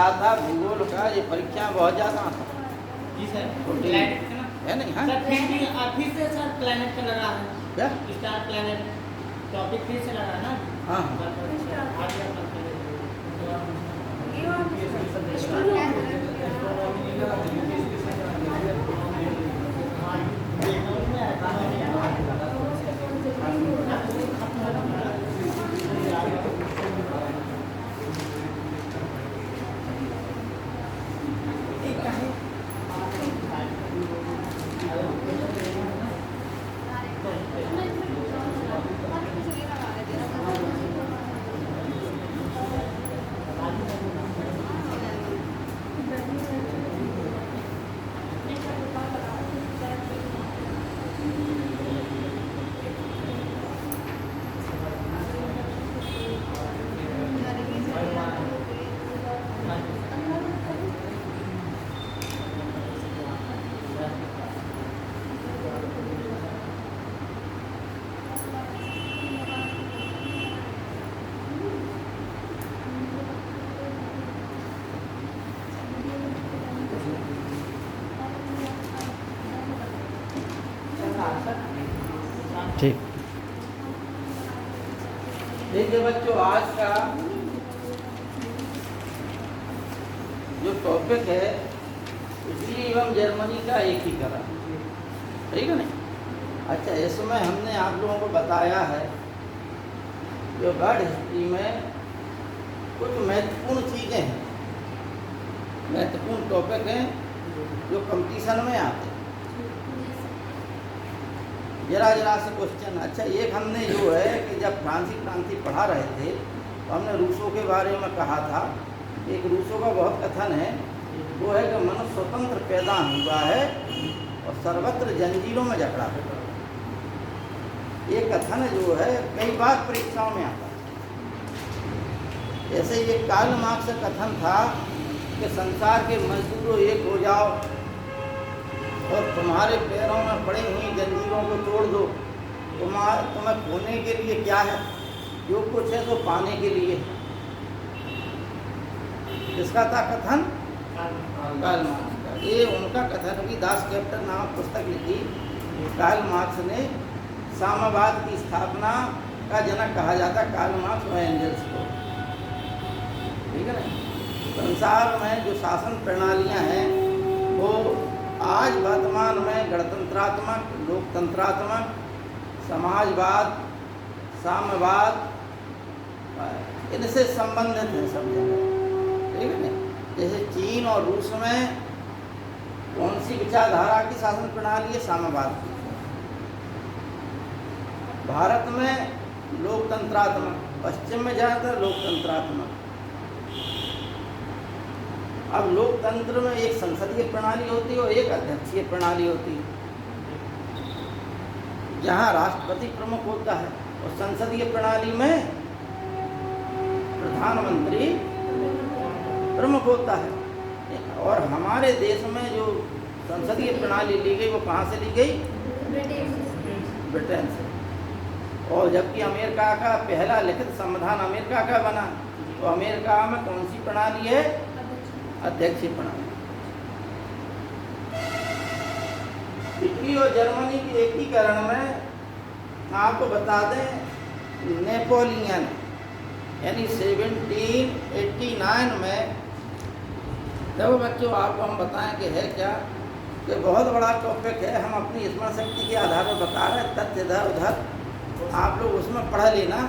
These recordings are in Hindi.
कहा था भूगोल का ये परीक्षा में बहुत ज़्यादा आता जी सर, प्रोटीन प्लैनेट का ना है नहीं। हाँ सर, फिर से सर प्लैनेट का लगा है, क्या? स्टार प्लैनेट टॉपिक फिर से लगा है ना। हाँ हाँ आज या कल ठीक। देखिए बच्चों, आज का जो टॉपिक है इटली एवं जर्मनी का एकीकरण, ठीक है नहीं। अच्छा, इसमें हमने आप लोगों को बताया है जो वर्ल्ड हिस्ट्री में कुछ महत्वपूर्ण चीज़ें हैं, महत्वपूर्ण टॉपिक हैं जो कंपटीशन में आते हैं। जरा से क्वेश्चन। अच्छा, एक हमने जो है कि जब फ्रांसीसी क्रांति पढ़ा रहे थे तो हमने रूसों के बारे में कहा था। एक रूसों का बहुत कथन है, वो है कि मनुष्य स्वतंत्र पैदा हुआ है और सर्वत्र जंजीरों में जकड़ा है। ये कथन जो है कई बार परीक्षाओं में आता है। जैसे ये कार्ल मार्क्स का कथन था कि संसार के मजदूरों एक हो जाओ और तुम्हारे पैरों में पड़ी हुई जंजीरों को तोड़ दो। तुम्हें खोने के लिए क्या है, जो कुछ है तो पाने के लिए। इसका था कथन कार्ल मार्क्स का। ये उनका कथन भी दास कैपिटल नामक पुस्तक लिखी। कार्ल मार्क्स ने साम्यवाद की स्थापना का जनक कहा जाता कार्ल मार्क्स और एंजल्स को, ठीक है ना। संसार में जो शासन प्रणालियां हैं वो आज वर्तमान में गणतंत्रात्मक, लोकतंत्रात्मक, समाजवाद, साम्यवाद, इनसे संबंधित है सब जगह, ठीक है ना। जैसे चीन और रूस में कौन सी विचारधारा की शासन प्रणाली है? साम्यवाद की। भारत में लोकतंत्रात्मक, पश्चिम में ज़्यादातर लोकतंत्रात्मक। अब लोकतंत्र में एक संसदीय प्रणाली होती है और एक अध्यक्षीय प्रणाली होती है, जहाँ राष्ट्रपति प्रमुख होता है, और संसदीय प्रणाली में प्रधानमंत्री प्रमुख होता है। और हमारे देश में जो संसदीय प्रणाली ली गई वो कहाँ से ली गई? ब्रिटेन से। और जबकि अमेरिका का पहला लिखित संविधान अमेरिका का बना, तो अमेरिका में कौन सी प्रणाली है? अध्यक्षीय प्रणाली। इटली और जर्मनी के एकीकरण में आपको बता दें, नेपोलियन यानी 1789 में, जब बच्चों आपको हम बताएं कि है क्या, कि बहुत बड़ा टॉपिक है, हम अपनी स्मरण शक्ति के आधार पर बता रहे हैं, तथ्य इधर उधर आप लोग उसमें पढ़ लेना,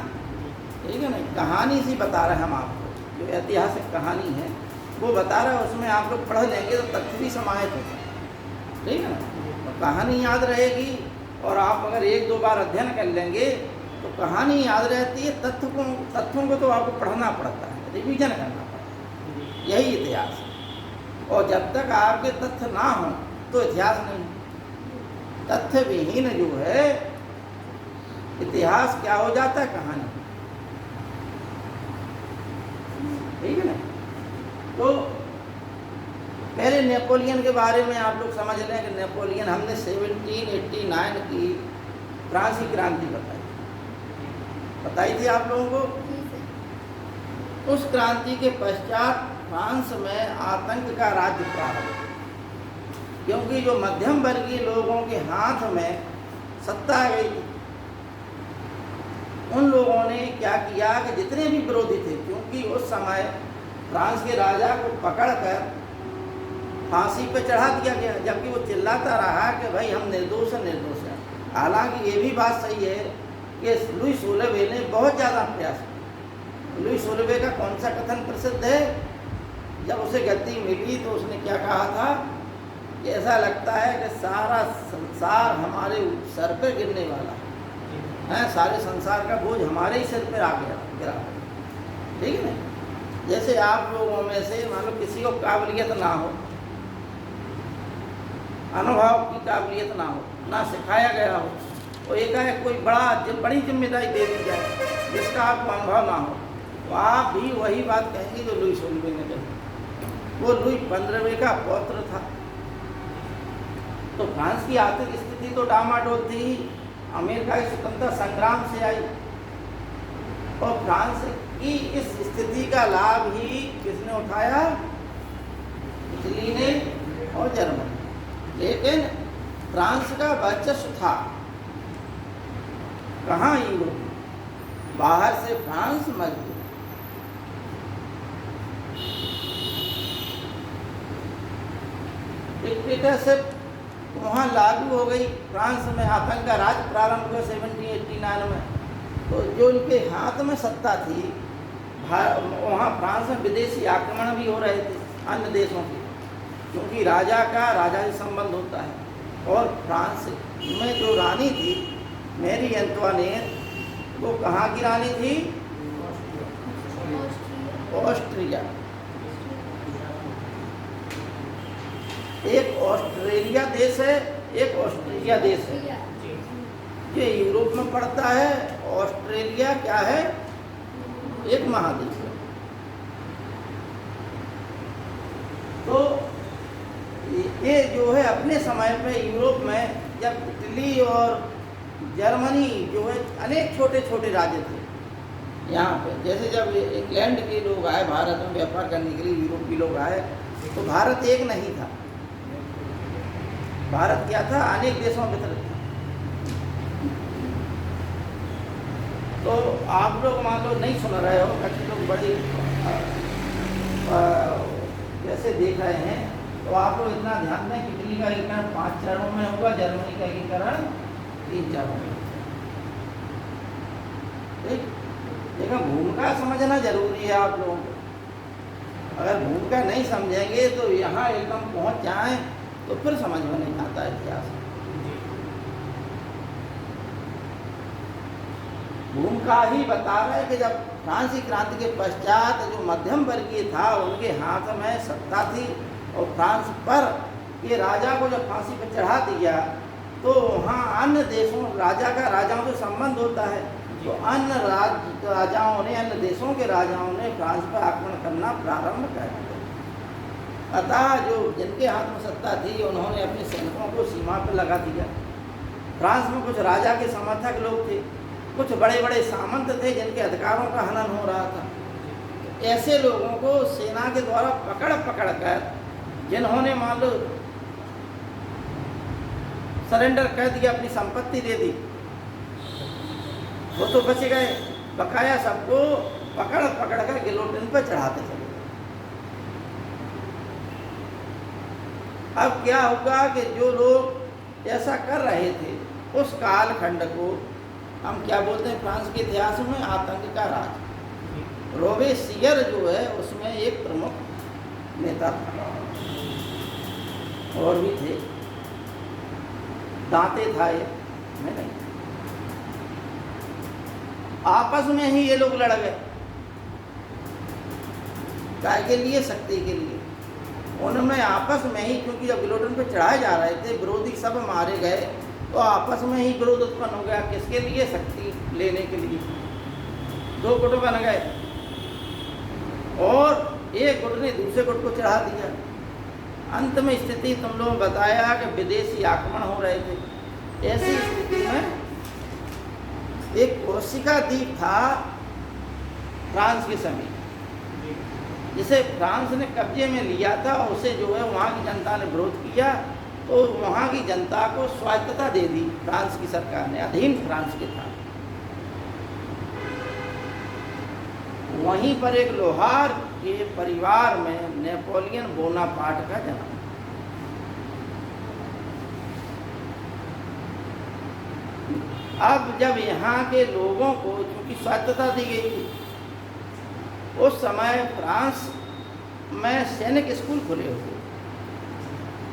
ठीक है ना। कहानी सी बता रहे हैं हम आपको, जो ऐतिहासिक कहानी है वो बता रहा है, उसमें आप लोग पढ़ लेंगे तो तथ्य भी समाहित होगा, ठीक है ना। तो कहानी याद रहेगी, और आप अगर एक दो बार अध्ययन कर लेंगे तो कहानी याद रहती है। तथ्यों को तो आपको पढ़ना पड़ता है, रिवीजन करना पड़ता है, यही इतिहास है। और जब तक आपके तथ्य ना हो तो इतिहास नहीं। तथ्य विहीन जो है इतिहास क्या हो जाता है? कहानी, ठीक है ना। तो पहले नेपोलियन के बारे में आप लोग समझ लें कि नेपोलियन, हमने 1789 की फ्रांसीसी क्रांति बताई थी आप लोगों को। उस क्रांति के पश्चात फ्रांस में आतंक का राज्य प्रारंभ, क्योंकि जो मध्यम वर्गीय लोगों के हाथ में सत्ता आ गई। उन लोगों ने क्या किया कि जितने भी विरोधी थे, क्योंकि उस समय फ्रांस के राजा को पकड़कर फांसी पे चढ़ा दिया गया, जबकि वो चिल्लाता रहा कि भाई हम निर्दोष हैं, निर्दोष हैं। हालांकि ये भी बात सही है कि लुई सोलहवें ने बहुत ज़्यादा प्रयास किया। लुई सोलहवें का कौन सा कथन प्रसिद्ध है? जब उसे गद्दी मिली तो उसने क्या कहा था कि ऐसा लगता है कि सारा संसार हमारे सर पर गिरने वाला है, सारे संसार का बोझ हमारे ही सिर पर आ गया गिरा। ठीक है ना? जैसे आप लोगों में से मान लो किसी को काबिलियत ना हो, अनुभव की काबिलियत ना हो, ना सिखाया गया हो, और एकाएक कोई बड़ी जिम्मेदारी दे दी जाए जिसका आपको अनुभव ना हो, तो आप भी वही बात कहेंगे जो लुई सोलहवें ने कही। वो लुई 15वें का पौत्र था। तो फ्रांस की आर्थिक स्थिति तो डामाडोल थी, अमेरिका की स्वतंत्रता संग्राम से आई, और फ्रांस की इस स्थिति का लाभ ही किसने उठाया? इटली ने और जर्मनी। लेकिन फ्रांस का वर्चस्व था कहाँ? यूरोप। बाहर से फ्रांस मजबूत। डिक्टेटरशिप वहाँ लागू हो गई। फ्रांस में आतंक का राज प्रारंभ हुआ 1789 में। तो जो उनके हाथ में सत्ता थी, वहाँ फ्रांस में विदेशी आक्रमण भी हो रहे थे अन्य देशों के, क्योंकि राजा से संबंध होता है। और फ्रांस में जो रानी थी मैरी एंटवानेट, वो कहाँ की रानी थी? ऑस्ट्रिया। एक ऑस्ट्रेलिया देश है, एक ऑस्ट्रिया देश है। ये यूरोप में पड़ता है। ऑस्ट्रेलिया क्या है? एक महाद्वीप है। तो ये जो है अपने समय पे यूरोप में, जब इटली और जर्मनी जो है अनेक छोटे छोटे राज्य थे यहाँ पे, जैसे जब इंग्लैंड के लोग आए भारत में व्यापार करने के लिए, यूरोप के लोग आए, तो भारत एक नहीं था। भारत क्या था? अनेक देशों में वितरित था। तो आप लोग मान लो नहीं सुन रहे हो, कई लोग बड़ी जैसे देख रहे हैं, तो आप लोग इतना ध्यान दें कि इटली का एकीकरण 5 चरणों में होगा, जर्मनी का एकीकरण 3 चरणों में। ठीक, लेकिन भूमिका समझना जरूरी है आप लोगों को। अगर भूमिका नहीं समझेंगे तो यहाँ एकदम पहुँच जाएं तो फिर समझ में नहीं आता इतिहास। भूमिका ही बता रहे कि जब फ्रांसीसी क्रांति के पश्चात जो मध्यम वर्गीय था उनके हाथ में सत्ता थी, और फ्रांस पर ये राजा को जब फांसी पर चढ़ा दिया तो वहाँ अन्य देशों राजाओं से संबंध होता है, तो अन्य राजाओं ने, अन्य देशों के राजाओं ने फ्रांस पर आक्रमण करना प्रारंभ कर दिया। अतः जो जिनके हाथ में सत्ता थी उन्होंने अपने सैनिकों को सीमा पर लगा दिया। फ्रांस में कुछ राजा के समर्थक लोग थे, कुछ बड़े बड़े सामंत थे जिनके अधिकारों का हनन हो रहा था। ऐसे लोगों को सेना के द्वारा पकड़ कर, जिन्होंने मान लो सरेंडर कर दिया, अपनी संपत्ति दे दी, वो तो बच गए, बकाया सबको पकड़ कर गिलोटिन पर चढ़ाते चले। अब क्या होगा कि जो लोग ऐसा कर रहे थे, उस कालखंड को हम क्या बोलते हैं फ्रांस के इतिहास में? आतंक का राज। रोबेसियर जो है उसमें एक प्रमुख नेता था, और भी थे, दांते था ये नहीं। आपस में ही ये लोग लड़ गए, काय के लिए? शक्ति के लिए। उनमें आपस में ही, क्योंकि जब गिलोटिन पे चढ़ाए जा रहे थे, विरोधी सब मारे गए, तो आपस में ही विरोध उत्पन्न हो गया। किसके लिए? शक्ति लेने के लिए। 2 गुट बन गए, और एक गुट ने दूसरे गुट को चढ़ा दिया। अंत में स्थिति तुम लोगों ने बताया कि विदेशी आक्रमण हो रहे थे। ऐसी स्थिति में एक कोर्सिका द्वीप था फ्रांस के समीप, जिसे फ्रांस ने कब्जे में लिया था, उसे जो है वहाँ की जनता ने विरोध किया, तो वहाँ की जनता को स्वायत्तता दे दी फ्रांस की सरकार ने, अधीन फ्रांस के था। वहीं पर एक लोहार के परिवार में नेपोलियन बोनापार्ट का जन्म। अब जब यहाँ के लोगों को चूंकि स्वायत्तता दी गई थी, उस समय फ्रांस में सैनिक स्कूल खुले हुए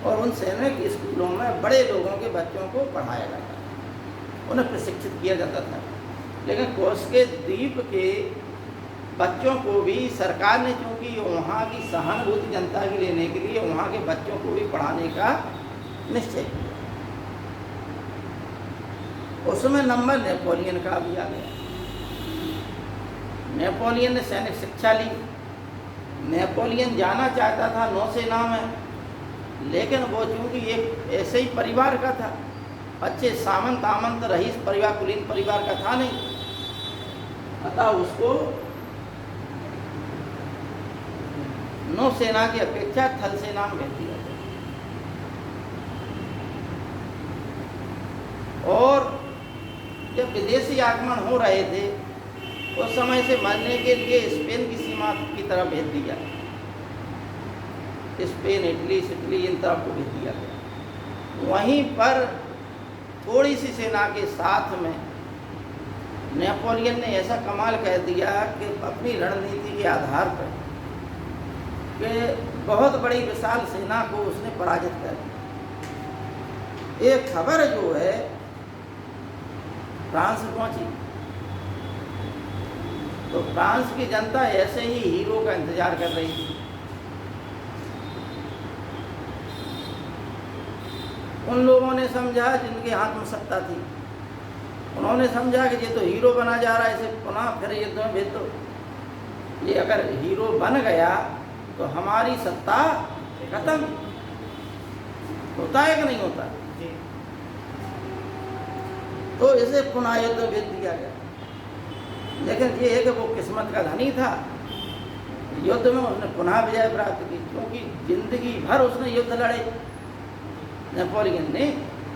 और उन सैनिक स्कूलों में बड़े लोगों के बच्चों को पढ़ाया जाता था, उन्हें प्रशिक्षित किया जाता था। लेकिन कोस के द्वीप के बच्चों को भी सरकार ने चूंकि वहाँ की सहानुभूति जनता की लेने के लिए वहाँ के बच्चों को भी पढ़ाने का निश्चय किया। उसमें नंबर नेपोलियन का भी आ गया। नेपोलियन ने सैनिक शिक्षा ली। नेपोलियन जाना चाहता था नौसेना में, लेकिन वो चूंकि एक ऐसे ही परिवार का था, अच्छे सामंत आमंत रईस परिवार, कुलीन परिवार का था नहीं, अतः उसको नौसेना की अपेक्षा थल सेना में भेज दिया गया। और जब विदेशी आक्रमण हो रहे थे, उस समय से मरने के लिए स्पेन की सीमा की तरफ भेज दिया। स्पेन, इटली, सिटली इन तरफ को भेज दिया गया। वहीं पर थोड़ी सी सेना के साथ में नेपोलियन ने ऐसा कमाल कर दिया कि अपनी रणनीति के आधार पर कि बहुत बड़ी विशाल सेना को उसने पराजित कर दिया। एक खबर जो है फ्रांस पहुंची, तो फ्रांस की जनता ऐसे ही हीरो का इंतजार कर रही थी। उन लोगों ने समझा जिनके हाथ में सत्ता थी, उन्होंने समझा कि ये तो हीरो बना जा रहा है, इसे पुनः फिर युद्ध में भेज दो। ये अगर हीरो बन गया तो हमारी सत्ता खत्म। होता है कि नहीं होता? तो इसे पुनः युद्ध में भेज दिया गया। लेकिन ये है कि वो किस्मत का धनी था, युद्ध में उसने पुनः विजय प्राप्त की, क्योंकि जिंदगी भर उसने युद्ध लड़े नेपोलियन ने।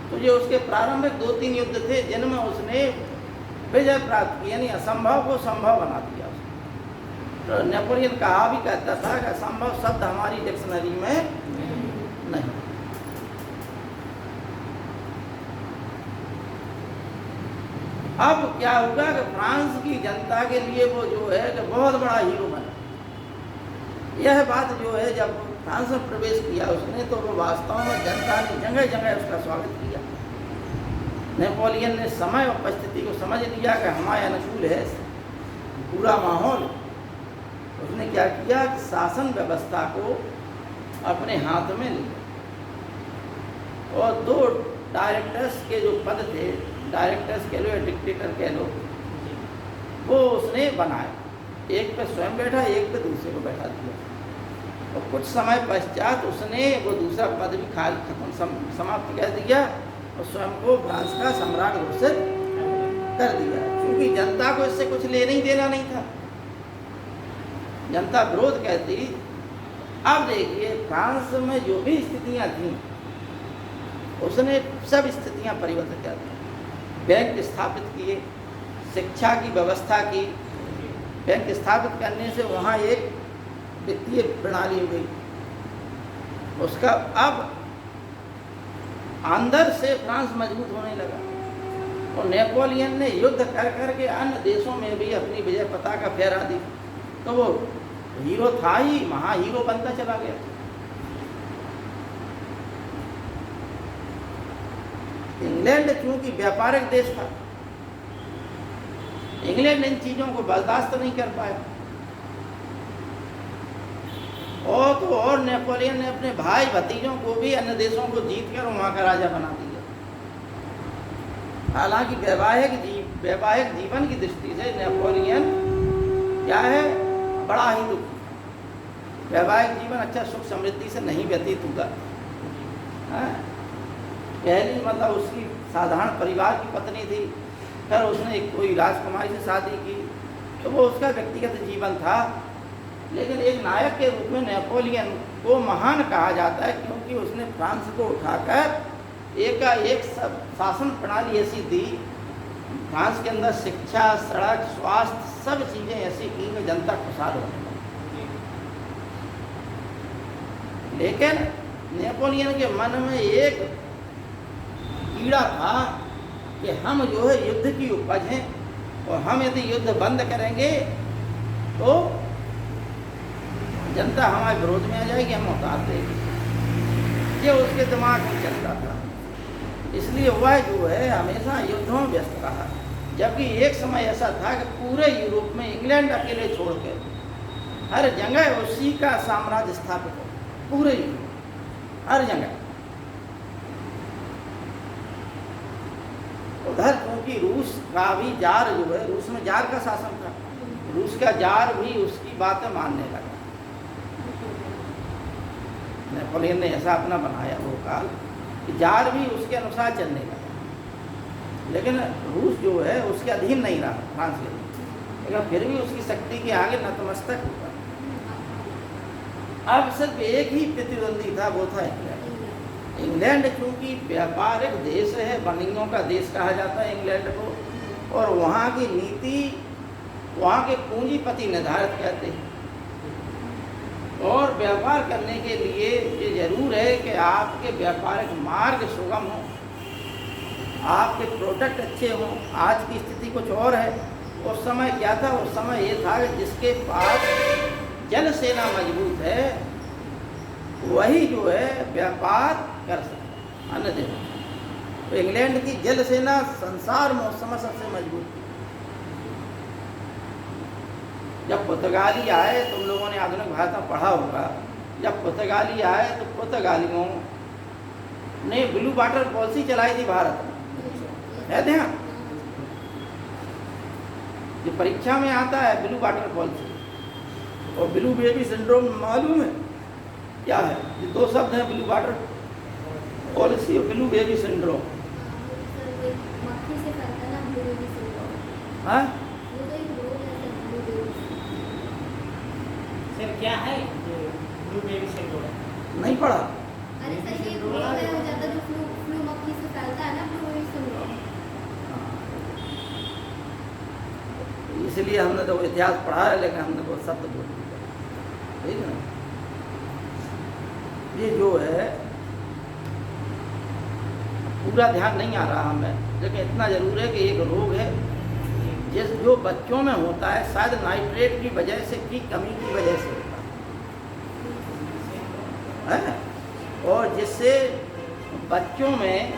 तो ये उसके प्रारंभिक 2-3 युद्ध थे जिनमें उसने विजय प्राप्त की, यानी असंभव को संभव बना दिया उसने। तो नेपोलियन कहा भी कहता था कि असंभव शब्द हमारी डिक्शनरी में नहीं। अब क्या हुआ कि फ्रांस की जनता के लिए वो जो है कि बहुत बड़ा हीरो बना। यह बात जो है जब फ्रांस में प्रवेश किया उसने, तो वो वास्तव में जनता ने जगह जगह उसका स्वागत किया। नेपोलियन ने समय और परिस्थिति को समझ लिया कि हमारे अनुकूल है पूरा माहौल। उसने क्या किया कि शासन व्यवस्था को अपने हाथ में लिया और 2 डायरेक्टर्स के जो पद थे, डायरेक्टर्स कह लो या डिक्टेटर कह लो, वो उसने बनाए। एक पे स्वयं बैठा, एक पे दूसरे को बैठा दिया। और कुछ समय पश्चात उसने वो दूसरा पद भी खत्म समाप्त कर दिया और स्वयं को फ्रांस का सम्राट घोषित कर दिया, क्योंकि जनता को इससे कुछ लेना ही देना नहीं था। जनता विरोध कहती। अब देखिए फ्रांस में जो भी स्थितियां थीं, उसने सब स्थितियां परिवर्तित कर दी। बैंक स्थापित किए, शिक्षा की व्यवस्था की। बैंक स्थापित करने से वहाँ एक वित्तीय प्रणाली हो गई। उसका अब अंदर से फ्रांस मजबूत होने लगा और नेपोलियन ने युद्ध कर करके अन्य देशों में भी अपनी विजय पताका फहरा दी। तो वो हीरो था ही, महा हीरो बनता चला गया। इंग्लैंड चूंकि व्यापारिक देश था, इंग्लैंड इन चीज़ों को बर्दाश्त नहीं कर पाया। और नेपोलियन ने अपने भाई भतीजों को भी अन्य देशों को जीत कर वहाँ का राजा बना दिया। हालांकि वैवाहिक जीवन की दृष्टि से नेपोलियन क्या है, बड़ा ही दुखी। वैवाहिक जीवन अच्छा सुख समृद्धि से नहीं व्यतीत हुआ। पहली मतलब उसकी साधारण परिवार की पत्नी थी, फिर उसने कोई राजकुमारी से शादी की, तो वो उसका व्यक्तिगत जीवन था। लेकिन एक नायक के रूप में नेपोलियन को महान कहा जाता है, क्योंकि उसने फ्रांस को उठाकर एकाएक सब शासन प्रणाली ऐसी दी, फ्रांस के अंदर शिक्षा, सड़क, स्वास्थ्य सब चीज़ें ऐसी की कि जनता खुशहाल हो गई। लेकिन नेपोलियन के मन में एक कीड़ा था कि हम जो है युद्ध की उपज हैं, और हम यदि युद्ध बंद करेंगे तो जनता हमारे विरोध में आ जाएगी, हम उतार देंगे। ये उसके दिमाग में चलता था, इसलिए वह जो है हमेशा युद्धों में व्यस्त रहा। जबकि एक समय ऐसा था कि पूरे यूरोप में इंग्लैंड अकेले छोड़ के हर जगह उसी का साम्राज्य स्थापित हो, पूरे यूरोप हर जगह। उधर क्योंकि रूस का भी जार जो है, रूस में जार का शासन था, रूस का जार भी उसकी बातें मानने लगा। नेपोलियन ने ऐसा अपना बनाया वो काल कि जार भी उसके अनुसार चलने लगा। लेकिन रूस जो है उसके अधीन नहीं रहा, फ्रांस के अधीन, लेकिन फिर भी उसकी शक्ति के आगे नतमस्तक हुआ। अब सिर्फ एक ही प्रतिद्वंदी था, वो था इंग्लैंड। इंग्लैंड चूँकि व्यापारिक देश है, वाणिज्यों का देश कहा जाता है इंग्लैंड को, और वहाँ की नीति वहाँ के पूंजीपति निर्धारित करते हैं। और व्यापार करने के लिए ये जरूर है कि आपके व्यापारिक मार्ग सुगम हो, आपके प्रोडक्ट अच्छे हों। आज की स्थिति कुछ और है, उस समय क्या था? उस समय ये था कि जिसके पास जल सेना मजबूत है वही जो है व्यापार कर सकता, अन्य देशों। तो इंग्लैंड की जल सेना संसार में उस समय सबसे मजबूत थी। जब पुर्तगाली आए, तुम लोगों ने आधुनिक भाषा पढ़ा होगा, जब पुर्तगाली आए तो पुर्तगालियों ने ब्लू वाटर पॉलिसी चलाई थी भारत में, है ध्यान? ये परीक्षा में आता है ब्लू वाटर पॉलिसी और ब्लू बेबी सिंड्रोम, मालूम है क्या है? ये दो शब्द हैं, ब्लू वाटर पॉलिसी और ब्लू बेबी सिंड्रोम। हाँ सर क्या है ब्लू बेबी सिंड्रोम? नहीं पढ़ा? अरे सर ये रोग हो जाता है जो फ्लू मक्खी से फैलता है ना, ब्लू बेबी सिंड्रोम। इसलिए हमने तो इतिहास पढ़ा है, लेकिन हमने वो शब्द बोल दिया, ठीक है ना? ये जो है पूरा ध्यान नहीं आ रहा हमें, लेकिन इतना जरूर है कि एक रोग है जिस जो बच्चों में होता है, शायद नाइट्रेट की वजह से, की कमी की वजह से होता है, और जिससे बच्चों में,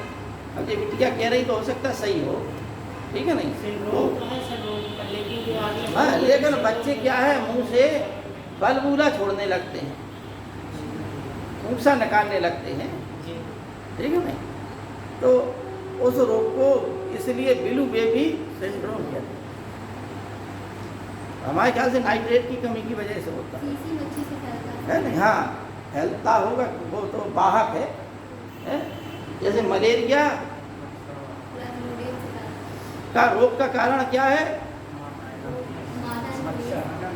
अब ये बिटिया कह रही तो हो सकता है सही हो, ठीक है नहीं? सिंड्रोम तो है सर रोग, लेकिन जो आगे हाँ, लेकिन बच्चे क्या है, मुंह से बलबूला छोड़ने लगते हैं, फूंसा निकालने लगते हैं, जी ठीक है नहीं? तो उस रोग को इसलिए ब्लू बेबी सिंड्रोम कहते हैं। हमारे ख्याल से नाइट्रेट की कमी की वजह से होता है, सीसी मच्छी से फैलता है नहीं? हाँ, फैलता होगा, वो तो वाहक है? जैसे मलेरिया प्लाज्मोडियम से फैलता का रोग का कारण क्या है? मादा इन्फ्लुएंजा।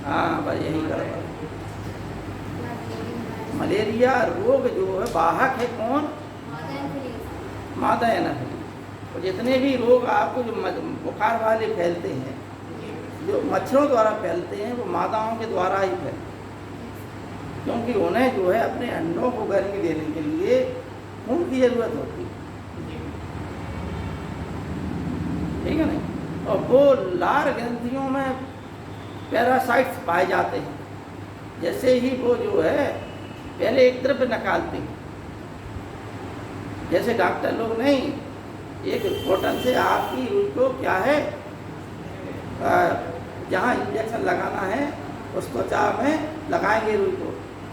हाँ, बस यही गड़बड़। मलेरिया रोग जो है वाहक है कौन? मादा एनाफिली। और जितने भी रोग आपको जो बुखार वाले फैलते हैं, जो मच्छरों द्वारा फैलते हैं, वो मादाओं के द्वारा ही फैलते हैं, क्योंकि उन्हें जो है अपने अंडों को गर्मी देने के लिए खून की जरूरत होती है, ठीक है नहीं? और वो लार ग्रंथियों में पैरासाइट्स पाए जाते हैं। जैसे ही वो जो है पहले एक द्रव्य निकालते हैं, जैसे डॉक्टर लोग नहीं, एक कॉटन से आपकी रुई को क्या है, जहाँ इंजेक्शन लगाना है उस त्वचा में लगाएंगे रुई को।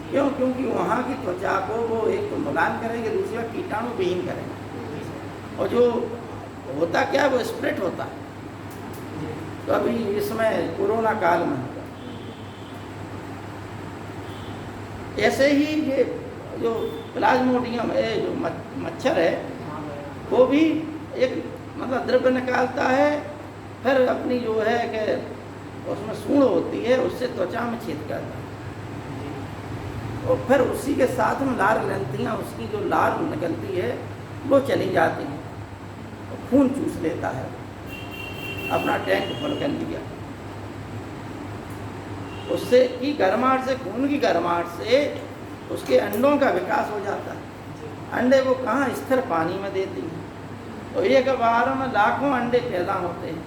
क्यों? क्योंकि वहाँ की त्वचा को वो एक तो मुलायम करेंगे, दूसरी बार कीटाणु विहीन करेंगे, और जो होता क्या है वो स्प्रेड होता है। तो अभी इसमें कोरोना काल में ऐसे ही ये जो प्लाज्मोडियम है, जो मच्छर है, वो भी एक मतलब द्रव्य निकालता है, फिर अपनी जो है कि उसमें सूंड होती है, उससे त्वचा में छेद करता है और फिर उसी के साथ में लार ग्रंथियाँ, उसकी जो लार निकलती है वो चली जाती हैं और खून चूस लेता है, अपना टैंक फुल कर लिया। उससे की गर्माहट से, खून की गर्माहट से उसके अंडों का विकास हो जाता है। अंडे वो कहाँ स्थिर पानी में देती हैं, तो एक बार में लाखों अंडे पैदा होते हैं।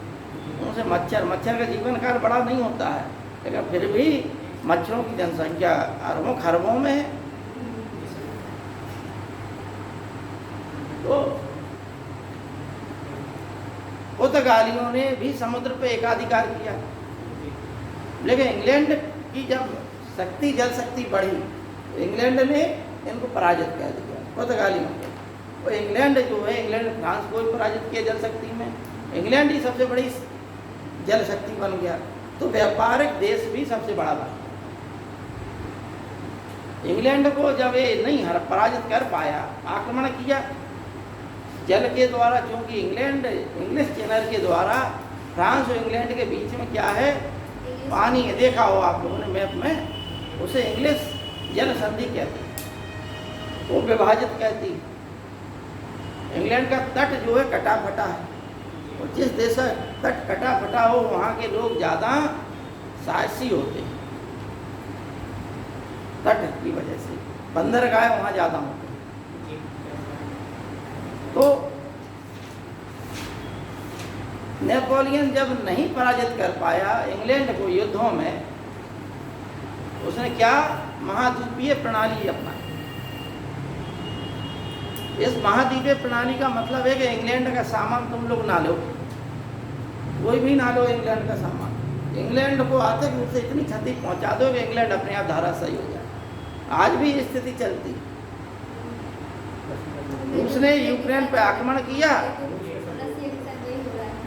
उनसे मच्छर का जीवन काल बड़ा नहीं होता है, लेकिन फिर भी मच्छरों की जनसंख्या अरबों खरबों में है। तो पुर्तगालियों ने भी समुद्र पे एकाधिकार किया, लेकिन इंग्लैंड की जब शक्ति, जल शक्ति बढ़ी, तो इंग्लैंड ने इनको पराजित कर दिया, पुर्तगालियों को। और इंग्लैंड जो है, इंग्लैंड फ्रांस को भी पराजित किया जल शक्ति में। इंग्लैंड ही सबसे बड़ी जल शक्ति बन गया, तो व्यापारिक देश भी सबसे बड़ा बन गया। इंग्लैंड को जब ये नहीं पराजित कर पाया, आक्रमण किया जल के द्वारा, क्योंकि इंग्लिश चैनल के द्वारा फ्रांस और इंग्लैंड के बीच में क्या है, पानी है। देखा हो आप लोगों ने मैप में, उसे इंग्लिश जल संधि कहते हैं, वो विभाजित कहती है। इंग्लैंड का तट जो है कटा फटा है, और जिस देश का तट कटा फटा हो वहाँ के लोग ज़्यादा साहसी होते हैं, तट की वजह से बंदरगाह वहाँ ज़्यादा होते हैं। तो नेपोलियन जब नहीं पराजित कर पाया इंग्लैंड को युद्धों में, उसने क्या महाद्वीपीय प्रणाली अपनाई। इस महाद्वीपीय प्रणाली का मतलब है कि इंग्लैंड का सामान तुम लोग ना लो, कोई भी ना लो इंग्लैंड का सामान। इंग्लैंड को आर्थिक रूप से इतनी क्षति पहुंचा दो कि इंग्लैंड अपने आप धराशायी हो जाए। आज भी ये स्थिति चलती। उसने यूक्रेन पे आक्रमण किया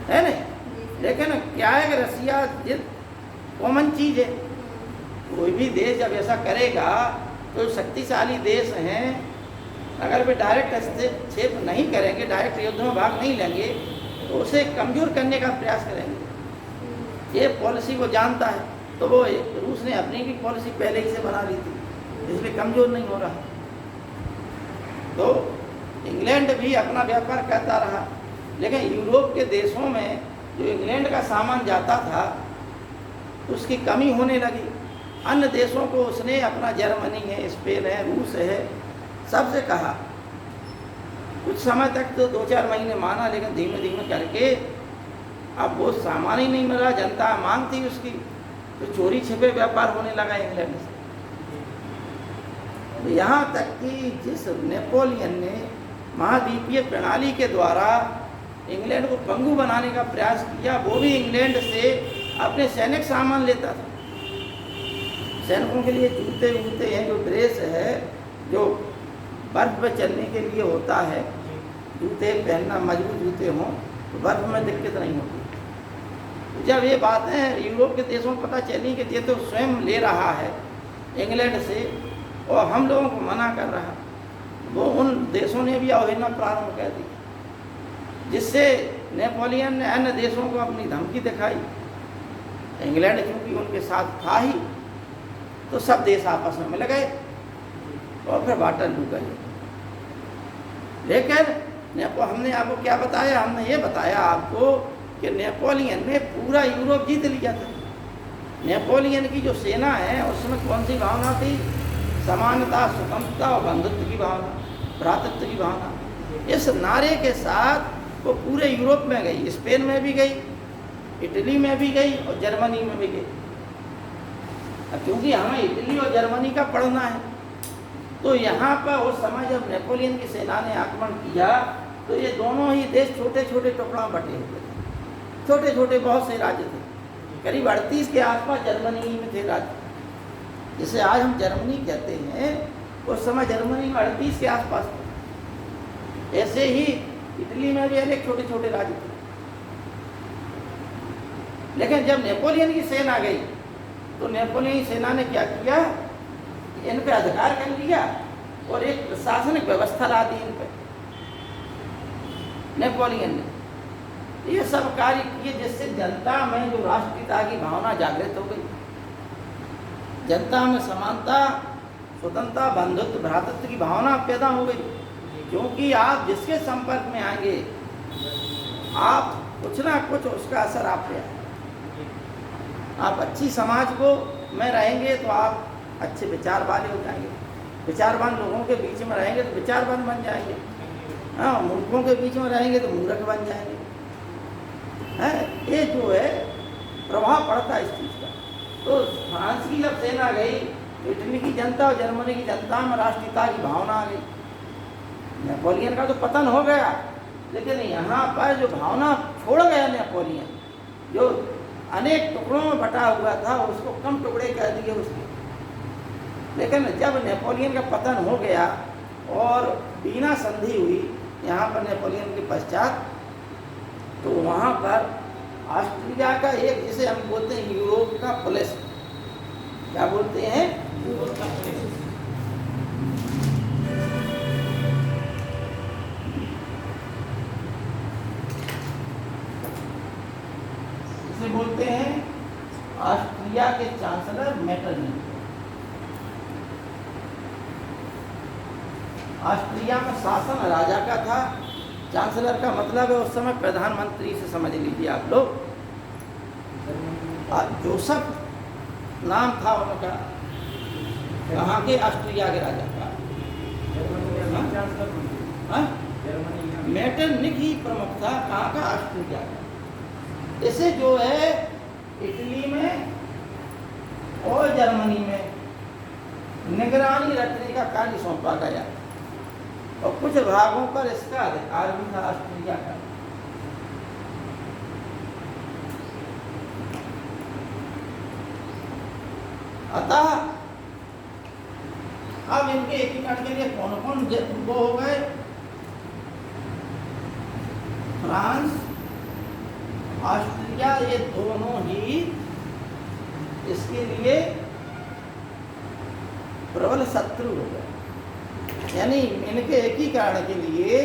है नहीं, लेकिन क्या है कि रसिया जिस कॉमन चीज है, कोई भी देश जब ऐसा करेगा तो शक्तिशाली देश हैं, अगर वे डायरेक्ट हस्तक्षेप नहीं करेंगे, डायरेक्ट युद्ध में भाग नहीं लेंगे, तो उसे कमज़ोर करने का प्रयास करेंगे। ये पॉलिसी वो जानता है, तो वो रूस ने अपनी भी पॉलिसी पहले ही से बना ली थी, इसलिए कमज़ोर नहीं हो रहा। तो इंग्लैंड भी अपना व्यापार करता रहा, लेकिन यूरोप के देशों में जो इंग्लैंड का सामान जाता था उसकी कमी होने लगी। अन्य देशों को उसने अपना, जर्मनी है, स्पेन है, रूस है, सबसे कहा। कुछ समय तक तो 2-4 महीने माना, लेकिन धीमे धीमे करके अब वो सामान ही नहीं मिला, जनता मांग थी उसकी, तो चोरी छिपे व्यापार होने लगा इंग्लैंड से। यहाँ तक कि जिस नेपोलियन ने महाद्वीपीय प्रणाली के द्वारा इंग्लैंड को पंगु बनाने का प्रयास किया, वो भी इंग्लैंड से अपने सैनिक सामान लेता था। सैनिकों के लिए जूते वूते हैं, जो ड्रेस है, जो बर्फ़ पर चलने के लिए होता है, जूते पहनना, मजबूत जूते हों तो बर्फ़ में दिक्कत नहीं होती। जब ये बातें यूरोप के देशों को पता चली कि ये तो स्वयं ले रहा है इंग्लैंड से और हम लोगों को मना कर रहा, वो उन देशों ने भी अवहेलना प्रारंभ कर दी, जिससे नेपोलियन ने अन्य देशों को अपनी धमकी दिखाई। इंग्लैंड क्योंकि उनके साथ था ही, तो सब देश आपस में मिल गए और फिर वाटरलू गए। लेकिन हमने आपको क्या बताया, हमने ये बताया आपको कि नेपोलियन ने पूरा यूरोप जीत लिया था। नेपोलियन की जो सेना है उसमें कौन सी भावना थी? समानता, स्वतंत्रता और बंधुत्व की भावना, भ्रातृत्व की भावना। इस नारे के साथ वो पूरे यूरोप में गई, स्पेन में भी गई, इटली में भी गई और जर्मनी में भी गई। क्योंकि हमें इटली और जर्मनी का पढ़ना है, तो यहाँ पर उस समय जब नेपोलियन की सेना ने आक्रमण किया तो ये दोनों ही देश छोटे छोटे टुकड़ों में बटे हुए थे। छोटे छोटे बहुत से राज्य थे, करीब 38 के आसपास जर्मनी में थे राज्य, जिसे आज हम जर्मनी कहते हैं। उस समय जर्मनी में 38 के आसपास थे। ऐसे ही इटली में भी अनेक छोटे छोटे राज्य थे। लेकिन जब नेपोलियन की सेना गई तो नेपोलियन की सेना ने क्या किया, इन पे अधिकार कर लिया और एक प्रशासनिक व्यवस्था ला दी इन पे नेपोलियन ने। ये सब कार्य किए जिससे जनता में जो राष्ट्रीयता की भावना जागृत हो गई, जनता में समानता, स्वतंत्रता, बंधुत्व, भ्रातृत्व की भावना पैदा हो गई। क्योंकि आप जिसके संपर्क में आएंगे, आप कुछ ना कुछ उसका असर आप पे आएगा। आप अच्छी समाज को में रहेंगे तो आप अच्छे विचार वाले हो जाएंगे, विचारवान लोगों के बीच में रहेंगे तो विचारवान बन जाएंगे, हाँ, मूर्खों के बीच में रहेंगे तो मूर्ख बन जाएंगे। हैं, ये जो है प्रभाव पड़ता है इस चीज़ का। तो फ्रांस की जब सेना गई, इटली की जनता और जर्मनी की जनता में राष्ट्रीयता की भावना आ गई। नेपोलियन का तो पतन हो गया, लेकिन यहाँ पर जो भावना छोड़ गया नेपोलियन, जो अनेक टुकड़ों में बटा हुआ था, उसको कम टुकड़े कर दिए उसके। लेकिन जब नेपोलियन का पतन हो गया और वीना संधि हुई यहाँ पर नेपोलियन के पश्चात, तो वहाँ पर ऑस्ट्रिया का एक, जिसे हम बोलते हैं यूरोप का पुलिस, क्या बोलते हैं, यूरोप का पुलिस, इसे बोलते हैं ऑस्ट्रिया के चांसलर मेटरनिच। ऑस्ट्रिया में शासन राजा का था, चांसलर का मतलब है उस समय प्रधानमंत्री से समझ लीजिए आप लोग। जोसेफ नाम था उनका, कहाँ के, ऑस्ट्रिया के राजा का। मेटरनिच ही प्रमुख था, कहाँ का, ऑस्ट्रिया का। इसे जो है इटली में और जर्मनी में निगरानी रखने का कार्य सौंपा गया और कुछ भागों पर इसका अधिकार भी था ऑस्ट्रिया का। अतः अब इनके एकीकरण के लिए कौन कौन वो हो गए, फ्रांस, ऑस्ट्रिया, ये दोनों ही इसके लिए प्रबल शत्रु हो गए। यानी इनके एकीकरण के लिए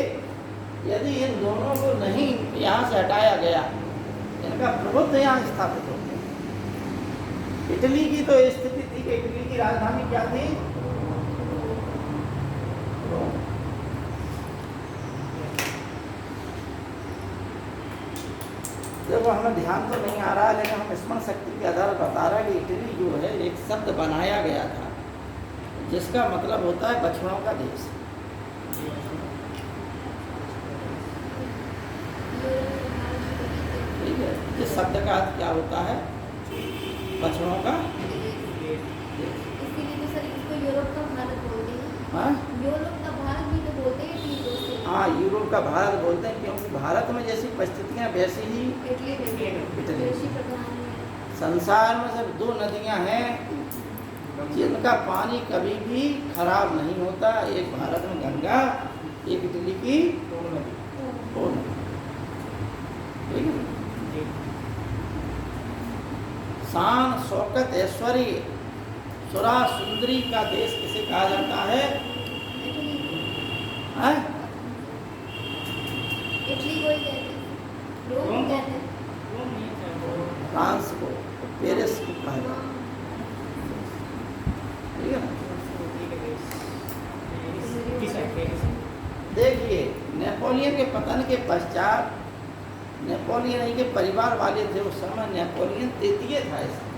यदि इन दोनों को नहीं यहाँ से हटाया गया, इनका प्रभुत्व यहाँ स्थापित हो गया। इटली की तो स्थिति थी कि इटली की राजधानी क्या थी, रोम। देखो हमें ध्यान तो नहीं आ रहा है, लेकिन हम स्मरण शक्ति के आधार पर बता रहा है कि इटली जो है एक शब्द बनाया गया था जिसका मतलब होता है बछड़ों का देश। ठीक है, इस शब्द का अर्थ क्या होता है, बछड़ों का देश। इसीलिए तो सर इसको यूरोप का भारत बोलते हैं। हाँ, यूरोप का भारत भी तो बोलते हैं ठीक से। हाँ, यूरोप का भारत बोलते हैं क्योंकि भारत में जैसी परिस्थितियाँ वैसी ही इटली कृषि प्रधान है। संसार में सिर्फ 2 नदियाँ हैं जिनका पानी कभी भी खराब नहीं होता, एक भारत में गंगा, एक इटली की सोन। ठीक है, शान, शौकत, ऐश्वर्य, सुरा सुंदरी का देश किसे कहा जाता है, हाँ? इटली को ही कहते हैं, रोम कहते हैं। फ्रांस को, पेरिस को कहा जाता है। ठीक है ना? देखिए नेपोलियन के पतन के पश्चात, नेपोलियन के परिवार वाले थे उस समय, नेपोलियन तृतीय था इस समय।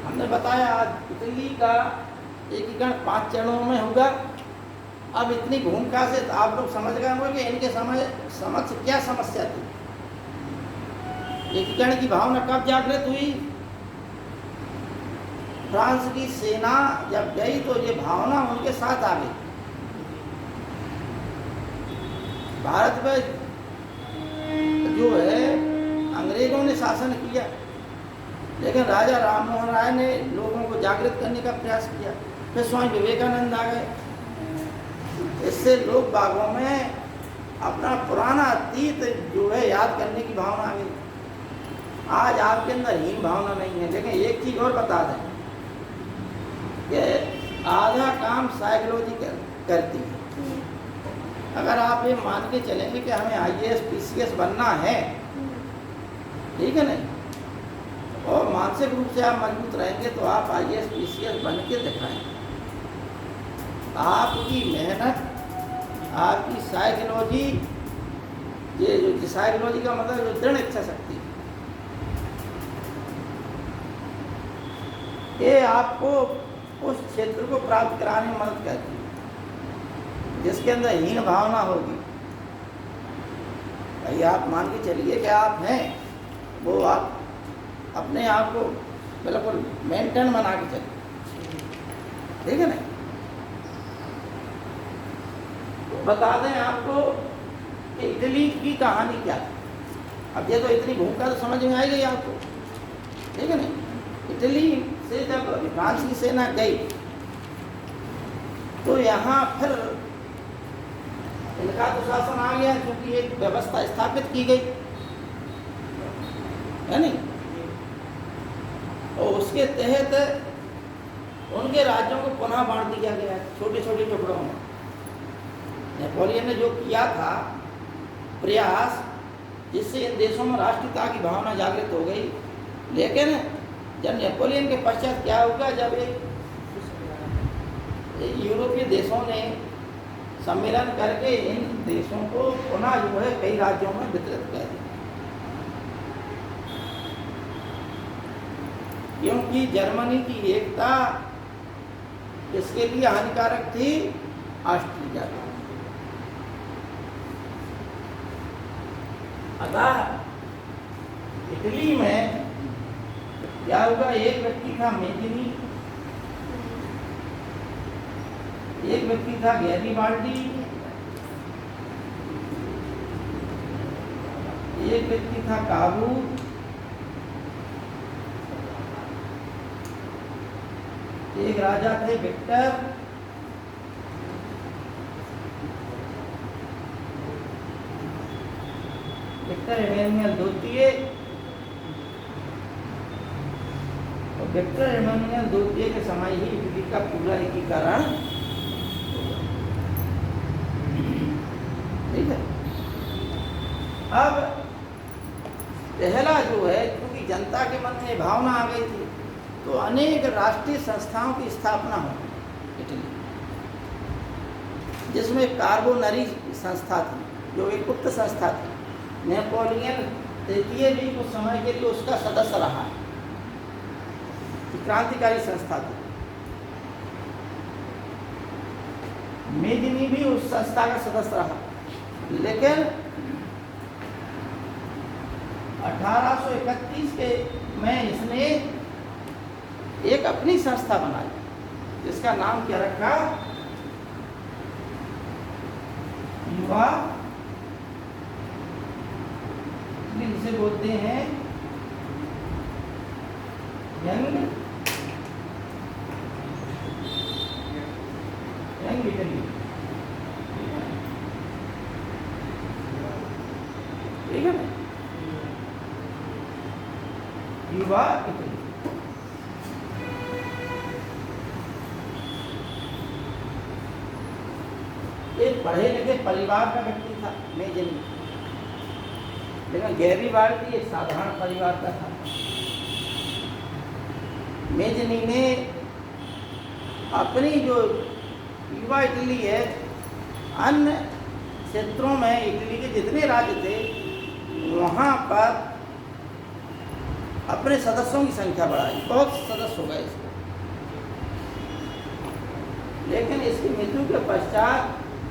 हमने बताया आज इटली का एकीकरण 5 चरणों में होगा। अब इतनी भूमिका से आप लोग समझ गए होंगे कि इनके समक्ष क्या समस्या थी। एकीकरण की भावना कब जागृत हुई, फ्रांस की सेना जब गई तो ये भावना उनके साथ आ गई। भारत में जो है अंग्रेजों ने शासन किया, लेकिन राजा राम मोहन राय ने लोगों को जागृत करने का प्रयास किया। फिर स्वामी विवेकानंद आ गए। इससे लोग बागों में अपना पुराना अतीत जो है याद करने की भावना आ गई। आज आपके अंदर हीन भावना नहीं है। लेकिन एक चीज़ और बता दें कि आधा काम साइकोलॉजी करती है। अगर आप ये मान के चलेंगे कि हमें IAS PCS बनना है, ठीक है नहीं, और मानसिक रूप से आप मजबूत रहेंगे तो आप IAS PCS बन के दिखाएंगे। आपकी मेहनत, आपकी साइकोलॉजी, ये जो साइकोलॉजी का मतलब जो दृढ़ इच्छा शक्ति, ये आपको उस क्षेत्र को प्राप्त कराने में मदद करती है जिसके अंदर हीन भावना होगी। भाई आप मान के चलिए कि आप हैं, वो आप अपने आप को बिल्कुल मेंटेन बना के चलिए, ठीक है ना। बता दें आपको कि इटली की कहानी क्या है। अब ये तो इतनी भूमिका तो समझ में आएगी आपको, ठीक है ना। इटली से जब फ्रांस की सेना गई तो यहाँ फिर इनका तो शासन आ गया, क्योंकि एक व्यवस्था स्थापित की गई है नहीं, और उसके तहत उनके राज्यों को पुनः बांट दिया गया छोटे छोटे टुकड़ों में। नेपोलियन ने जो किया था प्रयास, जिससे इन देशों में राष्ट्रीयता की भावना जागृत हो गई। लेकिन जब नेपोलियन के पश्चात क्या हुआ, जब एक यूरोपीय देशों ने सम्मेलन करके इन देशों को पुनः जो है कई राज्यों में वितरित कर दिया, क्योंकि जर्मनी की एकता इसके लिए हानिकारक थी ऑस्ट्रिया की। अतः इटली में क्या होगा, एक व्यक्ति था मेदिनी, एक व्यक्ति था गैरीबाल्डी, एक व्यक्ति था काबू, एक राजा थे विक्टर, विक्टर इमैनुअल द्वितीय, और विक्टर इमैनुअल द्वितीय के समय ही इटली का पूरा एकीकरण, ठीक है। अब पहला जो है, क्योंकि जनता के मन में भावना आ गई थी, तो अनेक राष्ट्रीय संस्थाओं की स्थापना हुई इटली, जिसमें कार्बोनरी संस्था थी, जो एक गुप्त संस्था थी। नेपोलियन तृतीय भी कुछ समय के लिए उसका सदस्य रहा, क्रांतिकारी संस्था थी। मेदिनी भी उस संस्था का सदस्य रहा, लेकिन 1831 के में इसने एक अपनी संस्था बनाई, जिसका नाम क्या रखा, युवा, जिसे बोलते हैं यंग इटली, ठीक है ना, युवा इटली। एक पढ़े लिखे परिवार का व्यक्ति था मेदिनी, लेकिन गैरीबाल्डी एक साधारण परिवार का था। मेदिनी ने अपनी जो युवा इटली है, अन्य क्षेत्रों में इटली के जितने राज्य थे वहाँ पर अपने सदस्यों की संख्या बढ़ाई, बहुत सदस्य हो गए इसके। लेकिन इसकी मृत्यु के पश्चात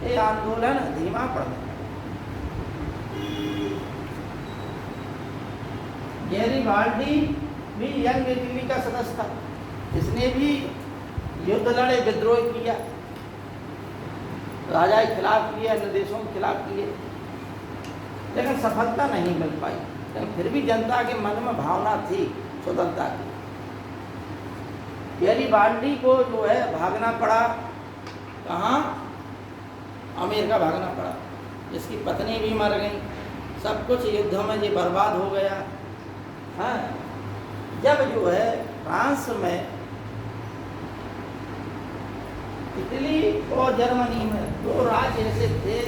ये आंदोलन धीमा पड़ गया। गैरीबाल्डी भी यंग इटली का सदस्य था, इसने भी युद्ध लड़े, विद्रोह किया, राजा के खिलाफ किए, अन्य देशों के खिलाफ किए, लेकिन सफलता नहीं मिल पाई। लेकिन फिर भी जनता के मन में भावना थी स्वतंत्रता की। गैरीबाल्डी को जो है भागना पड़ा, कहाँ, अमेरिका भागना पड़ा। इसकी पत्नी भी मर गई, सब कुछ युद्धों में ये बर्बाद हो गया। हाँ, जब जो है फ्रांस में, इटली और जर्मनी में दो राज्य ऐसे थे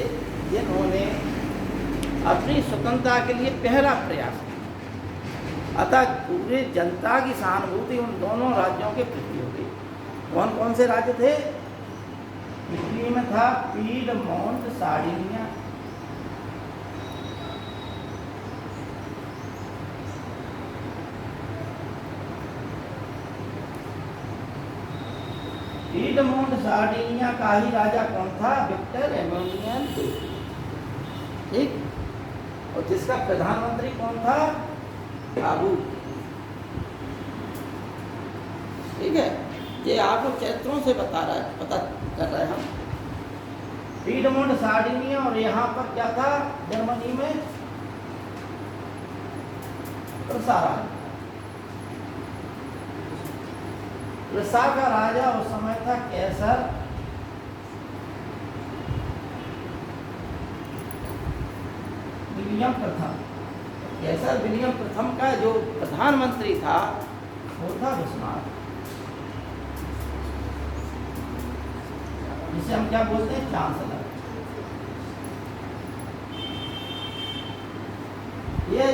जिन्होंने अपनी स्वतंत्रता के लिए पहला प्रयास किया। अतः पूरे जनता की सहानुभूति उन दोनों राज्यों के प्रति हो गई। कौन कौन से राज्य थे? इटली में था पीडमोंट सार्डिनिया, पीडमोंट सार्डिनिया का ही राजा कौन था? विक्टर एमोनियन द्वितीय। ठीक, और जिसका प्रधानमंत्री कौन था? काबू। ठीक है, ये आपको चरित्रों से पता कर रहे हैं हम। पीडमोंट सार्डिनिया, और यहाँ पर क्या था जर्मनी में? प्रसारा। प्रसा का राजा उस समय था कैसर विलियम प्रथम। कैसर विलियम प्रथम का जो प्रधानमंत्री था वो था बिस्मार्क, जिसे हम क्या बोलते हैं? चांसलर। ये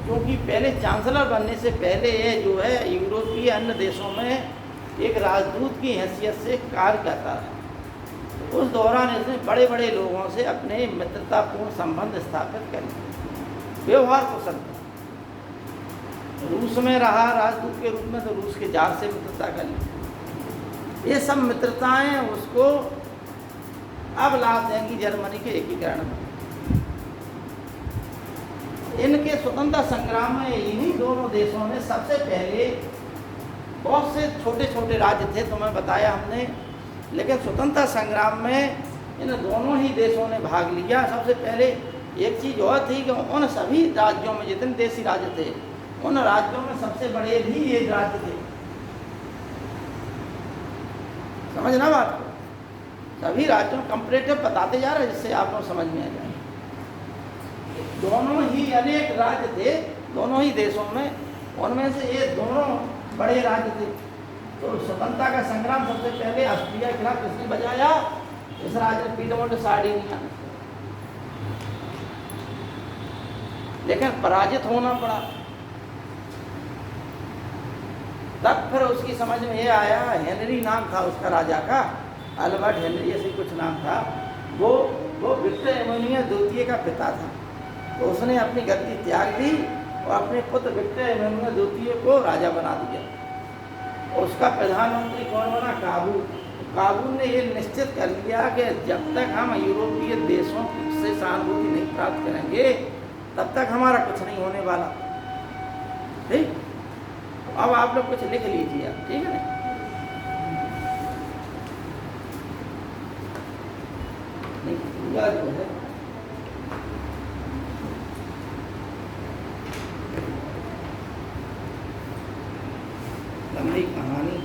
जो कि पहले चांसलर बनने से पहले ये जो है यूरोपीय अन्य देशों में एक राजदूत की हैसियत से कार्य करता था। उस दौरान इसने बड़े बड़े लोगों से अपने मित्रतापूर्ण संबंध स्थापित कर लिए। व्यवहार कुशल था। रूस में रहा राजदूत के रूप में, तो रूस के जार से मित्रता कर ली। ये सब मित्रताएं उसको अब लाभ देंगी जर्मनी के एकीकरण में। इनके स्वतंत्रता संग्राम में इन्हीं दोनों देशों ने सबसे पहले, बहुत से छोटे छोटे राज्य थे तुम्हें बताया हमने, लेकिन स्वतंत्रता संग्राम में इन दोनों ही देशों ने भाग लिया। सबसे पहले एक चीज़ और थी कि उन सभी राज्यों में जितने देशी राज्य थे, उन राज्यों में सबसे बड़े भी ये राज्य थे। समझना बात को? सभी राज्यों कंपैरेटिव बताते जा रहे हैं जिससे आप लोग समझ में आ जाए। दोनों ही अनेक राज्य थे दोनों ही देशों में, उनमें से ये दोनों बड़े राज्य थे। तो स्वतंत्रता का संग्राम सबसे पहले ऑस्ट्रिया के खिलाफ किसने बजाया? इस राज्य पीडमोंट सार्डिनिया ने। लेकिन पराजित होना पड़ा। तब फिर उसकी समझ में ये आया, हेनरी नाम था उसका राजा का, अल्बर्ट हेनरी ऐसे कुछ नाम था, वो विक्टर एमोनियन द्वितीय का पिता था। तो उसने अपनी गद्दी त्याग दी और अपने पुत्र विक्टर एमोनियन द्वितीय को राजा बना दिया। उसका प्रधानमंत्री कौन बना? काबू। काबू ने ये निश्चित कर लिया कि जब तक हम यूरोपीय देशों से सहानुभूति नहीं प्राप्त करेंगे तब तक हमारा कुछ नहीं होने वाला। ठीक, अब आप लोग कुछ लिख लीजिए, ठीक है ना? नहीं, पूरा जो है लंबी कहानी।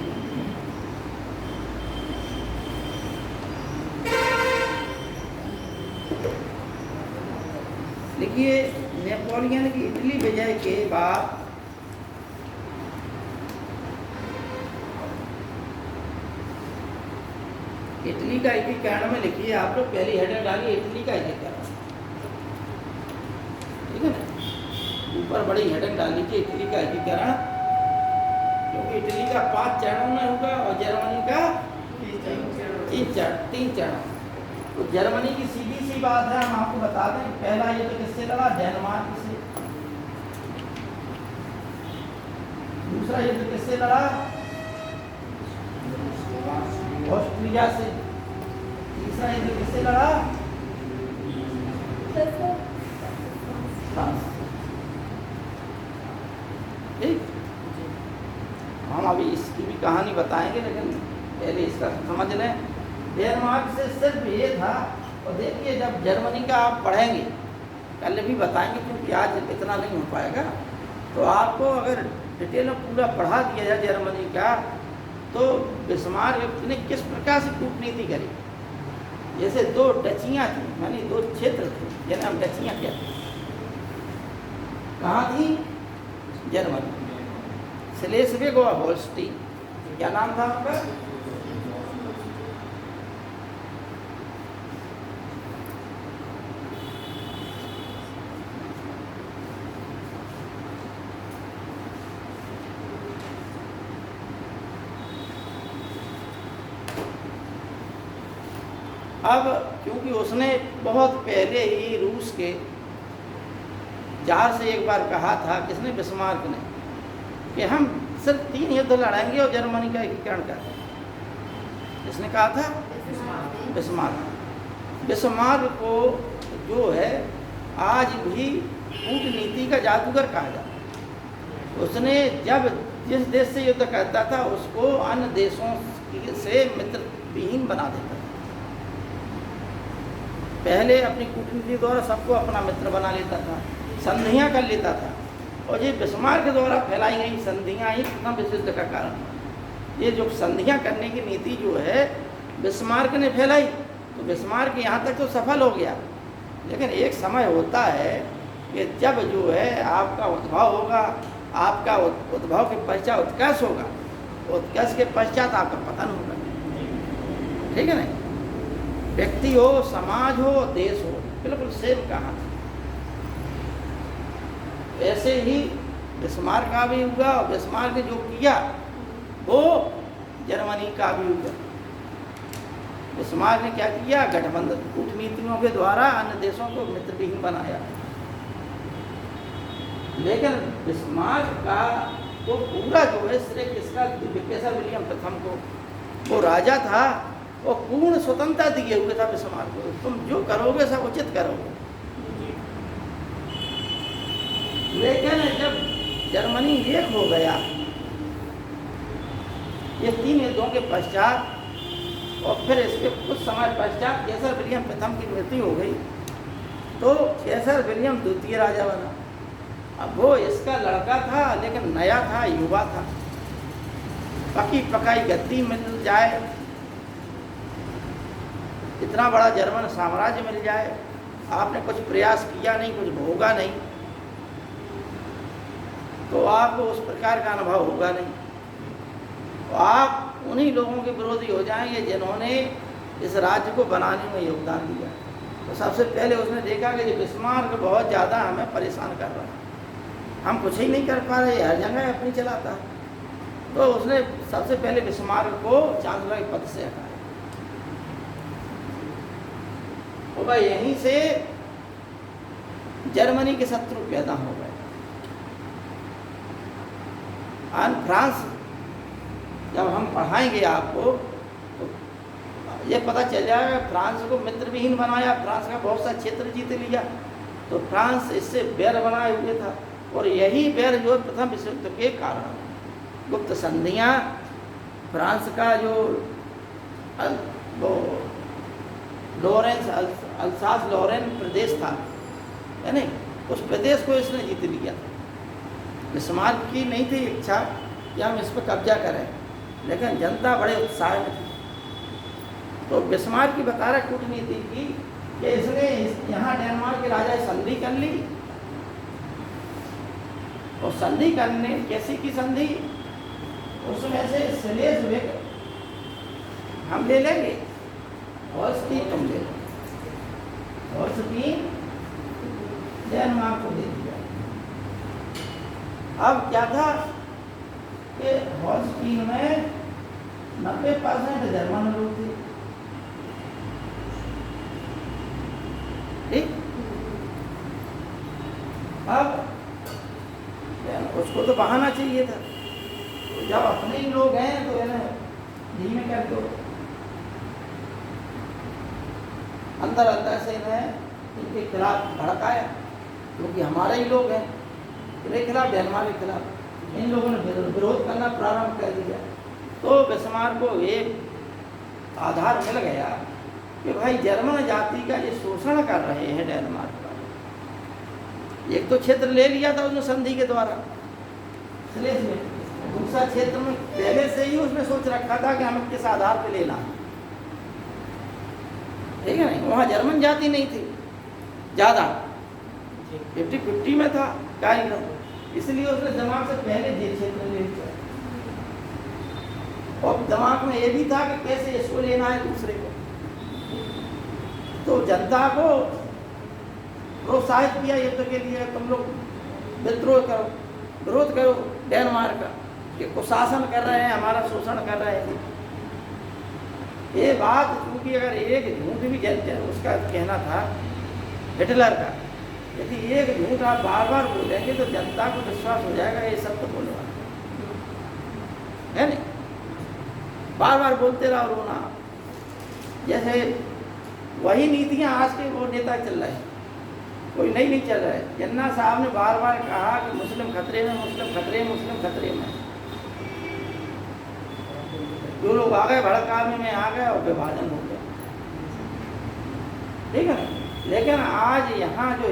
देखिए, नेपोलियन की इटली विजय के बाद इटली का एकीकरण में लिखिए आप लोग, पहली हेडर डालिए इटली का एकीकरण, ठीक है ना? ऊपर बड़ी हेडर डाल लीजिए इटली का एकीकरण, क्योंकि इटली का 5 चरणों में होगा और जर्मनी का 3 चरण। तो जर्मनी की सीधी सी बात है, हम आपको बता दें, पहला युद्ध किससे लड़ा? डेनमार्क से। दूसरा युद्ध किससे लड़ा? ऑस्ट्रिया से। तीसरा युद्ध किससे लड़ा? फ्रांस। ठीक, हम अभी इसकी भी कहानी बताएंगे, लेकिन पहले इसका समझ लें। डेनमार्क से सिर्फ ये था, और देखिए जब जर्मनी का आप पढ़ेंगे, कल भी बताएंगे क्योंकि आज इतना नहीं हो पाएगा, तो आपको अगर डिटेल में पूरा पढ़ा दिया जाए जर्मनी का, तो बिस्मार्क ने किस प्रकार से कूटनीति करी। जैसे 2 डचियाँ थी, यानी 2 क्षेत्र थे जिन्हें हम डचियाँ कहते हैं। कहाँ थी? जर्मनी, स्लेस्विग और होल्स्टीन। क्या नाम था आपका? अब क्योंकि उसने बहुत पहले ही रूस के जार से एक बार कहा था, किसने? बिस्मार्क ने, कि हम सिर्फ 3 युद्ध लड़ेंगे और जर्मनी का एकीकरण करेंगे। किसने कहा था? बिस्मार्क। बिस्मार्क को जो है आज भी कूटनीति का जादूगर कहा जाता है। उसने जब जिस देश से युद्ध करता था उसको अन्य देशों से मित्र विहीन बना देता था। पहले अपनी कूटनीति द्वारा सबको अपना मित्र बना लेता था, संधियाँ कर लेता था, और ये बिस्मार्क के द्वारा फैलाई गई संधियाँ ही प्रथम विश्व युद्ध का कारण है। ये जो संधियाँ करने की नीति जो है बिस्मार्क ने फैलाई, तो बिस्मार्क यहाँ तक तो सफल हो गया, लेकिन एक समय होता है कि जब जो है आपका उद्भव होगा, आपका उद्भव के पश्चात उत्कर्ष होगा, उत्कर्ष के पश्चात आपका पतन होगा। ठीक है ना? व्यक्ति हो, समाज हो, देश हो, बिल्कुल सेम कहा। ऐसे ही बिस्मार्क का भी हुआ, और बिस्मार्क ने जो किया वो जर्मनी का भी हुआ। बिस्मार्क ने क्या किया? गठबंधन कूटनीतियों के द्वारा अन्य देशों को मित्र विहीन बनाया। लेकिन बिस्मार्क का तो पूरा जो है श्रेय किसका? केसर विलियम प्रथम को। वो राजा था, वो पूर्ण स्वतंत्रता दिए हुए था बिस्मार्क को, तुम जो करोगे सब उचित करोगे। लेकिन जब जर्मनी एक हो गया ये 3 युद्धों के पश्चात, और फिर इसके कुछ समय पश्चात केसर विलियम प्रथम की मृत्यु हो गई, तो केसर विलियम द्वितीय राजा बना। अब वो इसका लड़का था, लेकिन नया था, युवा था। पकी पकाई गद्दी मिल जाए, इतना बड़ा जर्मन साम्राज्य मिल जाए, आपने कुछ प्रयास किया नहीं, कुछ भोगा नहीं, तो आपको उस प्रकार का अनुभव होगा नहीं। तो आप उन्हीं लोगों के विरोधी हो जाएंगे जिन्होंने इस राज्य को बनाने में योगदान दिया। तो सबसे पहले उसने देखा कि ये बिस्मार्क बहुत ज़्यादा हमें परेशान कर रहा है, हम कुछ ही नहीं कर पा रहे, हर जगह अपनी चलाता है। तो उसने सबसे पहले बिस्मार्क को चांसलर के पद से हटाया। और भाई यहीं से जर्मनी के शत्रु पैदा हो गए। फ्रांस, जब हम पढ़ाएंगे आपको तो ये पता चल जाएगा, फ्रांस को मित्र विहीन बनाया, फ्रांस का बहुत सा क्षेत्र जीत लिया, तो फ्रांस इससे बैर बनाए हुए था। और यही बैर जो प्रथम विश्व युद्ध के कारण गुप्त संधियाँ, फ्रांस का जो वो लॉरेंस अल्सास लॉरेन प्रदेश था, है नहीं, उस प्रदेश को इसने जीत लिया। बिस्मार्क की नहीं थी इच्छा कि हम इस पर कब्जा करें, लेकिन जनता बड़े उत्साह में थी। तो बिस्मार्क की बता रहा कूटनीति की कि इसने यहाँ डेनमार्क के राजा संधि कर ली, और संधि करने कैसी की संधि? उसमें से स्लेस्विग हम ले लेंगे, होल्स्टीन तुम ले लो। होल्स्टीन डेनमार्क को दे दिया। अब क्या था कि होल्स्टीन में 90% जर्मन लोग थे। ठीक, अब उसको तो बहाना चाहिए था, तो जब अपने ही लोग हैं तो इन्हें धीमे कर दो। अंदर अंदर से इन्हें इनके खिलाफ भड़काया, क्योंकि हमारे ही लोग हैं, इनके खिलाफ, डेनमार्क के खिलाफ इन लोगों ने विरोध करना प्रारंभ कर दिया। तो बिस्मार्क को एक आधार मिल गया कि भाई जर्मन जाति का ये शोषण कर रहे हैं डेनमार्क का। एक तो क्षेत्र ले लिया था उसने संधि के द्वारा स्लेज में, दूसरा क्षेत्र में पहले से ही उसने सोच रखा था कि हमें किस आधार पे लेना है। ठीक है नहीं, वहाँ जर्मन जाति नहीं थी ज़्यादा, 50-50 में था कार्यक्रम। इसलिए उसने दिमाग से पहले जेल क्षेत्र ले लिया। और दिमाग में ये भी था कि कैसे इसको लेना है दूसरे को। तो जनता को प्रोत्साहित किया युद्ध के लिए, तुम लोग विद्रोह करो, विरोध करो डेनमार्क का, कि कुशासन कर रहे हैं, हमारा शोषण कर रहे हैं। ये बात क्योंकि अगर एक झूठ भी उसका कहना था हिटलर का, यदि एक झूठ आप बार बार बोलेंगे तो जनता को विश्वास हो जाएगा ये सत्य बोलने वाला है नहीं। बार बार बोलते रहो रोना, जैसे वही नीतियां आज के वो नेता चल रहे हैं, कोई नहीं चल रहा है। जिन्ना साहब ने बार बार कहा कि मुस्लिम खतरे में, मुस्लिम खतरे में, मुस्लिम खतरे में। जो लोग आ गए भड़काने में आ गए और विभाजन हो गया, ठीक है ना। लेकिन आज यहाँ जो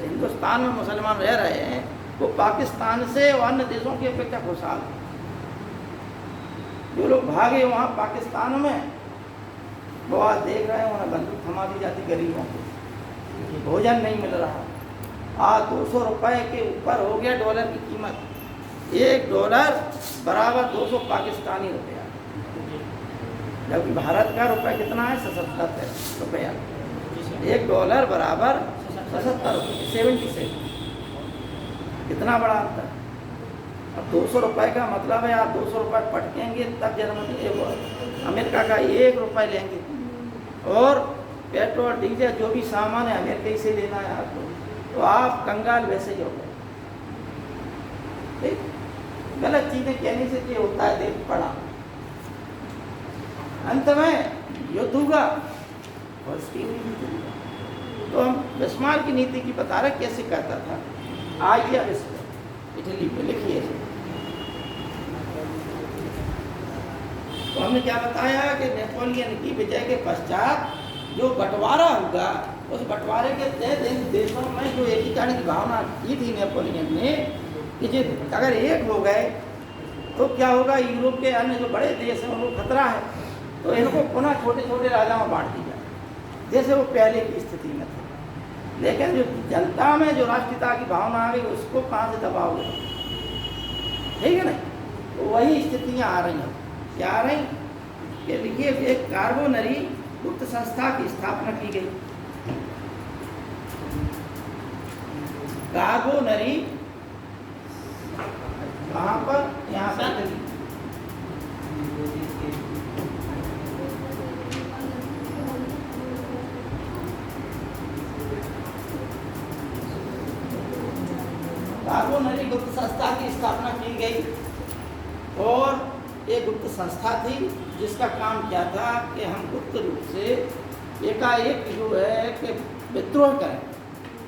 हिंदुस्तान में मुसलमान रह रहे हैं वो पाकिस्तान से और अन्य देशों की अपेक्षा खुशहाल है। जो लोग भागे वहाँ पाकिस्तान में, वो आज देख रहे हैं उन्हें बंदूक थमा दी जाती गरीबों को, भोजन नहीं मिल रहा। आज 200 रुपये के ऊपर हो गया डॉलर की कीमत। $1 बराबर 200 पाकिस्तानी रुपया, जबकि भारत का रुपया कितना है? 77 रुपया। $1 बराबर 77 रुपये, 77। कितना बड़ा अंतर। अब 200 रुपये का मतलब है आप 200 रुपये पटकेंगे तब जर्मनी अमेरिका का ₹1 लेंगे, और पेट्रोल डीजल जो भी सामान है अमेरिका से लेना है आपको, तो आप कंगाल वैसे ही हो गए। ठीक, गलत चीज़ें कहने से क्या होता है, देख पड़ा। अंत में युद्ध होगा और स्टीम युद्ध होगा। तो हम बिस्मार्क की नीति की बता रहे कैसे कहता था। आइए अब इस इटली में लिखिए। तो हमने क्या बताया कि नेपोलियन की विजय के पश्चात जो बंटवारा हुआ, उस बंटवारे के तहत इन देशों में जो एकीकरण की भावना की थी नेपोलियन ने, कि जो अगर एक हो गए तो क्या होगा, यूरोप के अन्य जो बड़े देश हैं उनको खतरा है, तो इनको पुनः छोटे छोटे राजाओं में बांट दी जाए जैसे वो पहले की स्थिति में थे। लेकिन जो जनता में जो राष्ट्रीयता की भावना आ गई उसको कहाँ से दबाओगे, ठीक है ना। तो वही स्थितियाँ आ रही हैं। क्या आ रही कि देखिए, एक कार्बोनरी गुप्त संस्था की स्थापना की गई। कार्बोनरी कहाँ पर? यहाँ पर कार्बोनरी गुप्त संस्था की स्थापना की गई, और एक गुप्त संस्था थी जिसका काम क्या था कि हम गुप्त रूप से एकाएक जो है कि विद्रोह करें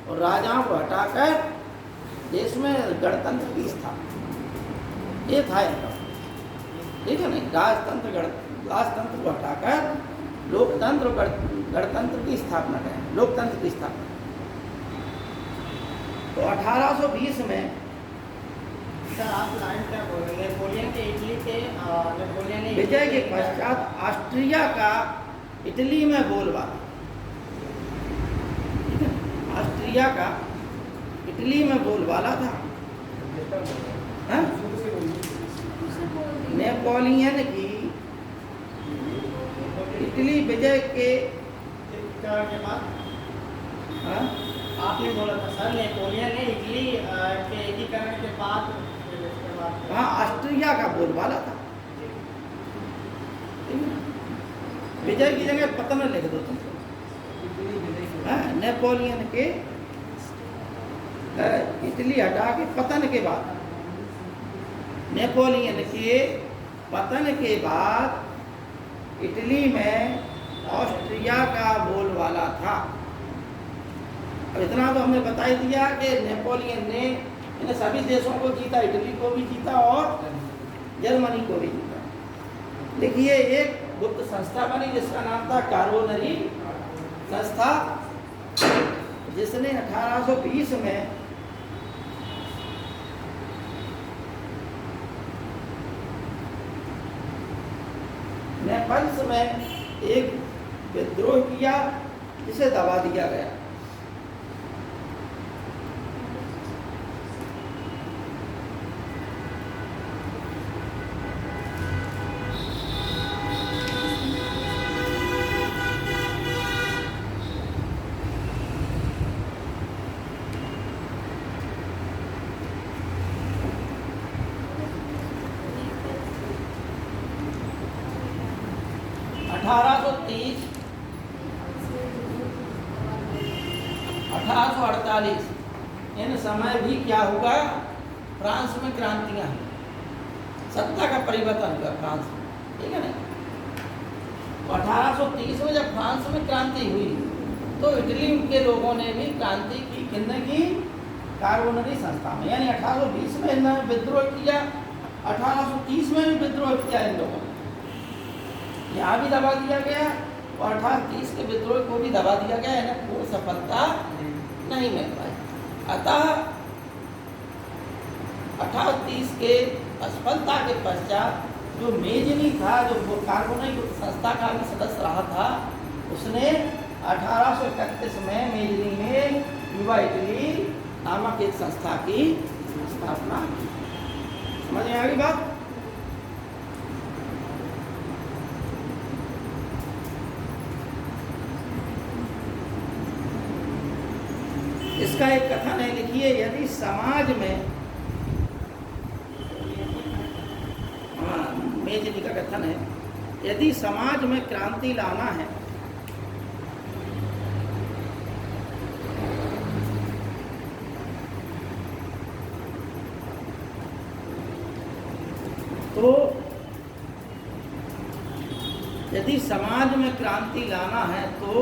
और राजाओं को हटाकर देश में गणतंत्र की स्थापना, ये था इनका, ठीक है नहीं। राजतंत्र को हटाकर लोकतंत्र, गणतंत्र की स्थापना करें, लोकतंत्र की स्थापना। तो 1820 में सर आप लाइन क्या बोल रहे हैं? नेपोलियन के इटली के नेपोलियन ने विजय के पश्चात ऑस्ट्रिया का इटली में बोलबाला, ऑस्ट्रिया का इटली में बोलबाला था। नेपोलियन की इटली विजय के बाद आपने बोला था सर, नेपोलियन ने इटली के एकीकरण के बाद हाँ ऑस्ट्रिया का बोलबाला था। विजय की जगह पतन लिख दो तुम। नेपोलियन के इटली हटा के पतन के बाद, नेपोलियन के पतन के बाद इटली में ऑस्ट्रिया का बोलबाला था। अब इतना तो हमने बता ही दिया कि नेपोलियन ने इन सभी देशों को जीता, इटली को भी जीता और जर्मनी को भी जीता। देखिए, एक गुप्त संस्था बनी जिसका नाम था कार्बोनरी संस्था, जिसने 1820 में नेपल्स में एक विद्रोह किया जिसे दबा दिया गया। 1830 1848 इन समय भी क्या हुआ, फ्रांस में क्रांतियां हुई, सत्ता का परिवर्तन हुआ फ्रांस में, ठीक है ना। तो 1830 में जब फ्रांस में क्रांति हुई तो इटली के लोगों ने भी क्रांति की, किन्ने की, कार्बोनरी संस्था में, यानी 1820 में इन्होंने विद्रोह किया, 1830 में भी विद्रोह किया इन लोगों ने, यहाँ भी दबा दिया गया और 1830 के विद्रोह को भी दबा दिया गया, इन्हें पूर्ण सफलता नहीं मिल पाई। अतः 1830 के असफलता के पश्चात जो मेजनी था, जो कार्बोनरी संस्था का भी सदस्य रहा था, उसने 1831 में मेजनी में युवा इटली नामक एक संस्था की स्थापना की। समझ में आ गई बात? इसका एक कथन है, लिखिए, यदि समाज में, मेजनी का कथन है, यदि समाज में क्रांति लाना है तो, यदि समाज में क्रांति लाना है तो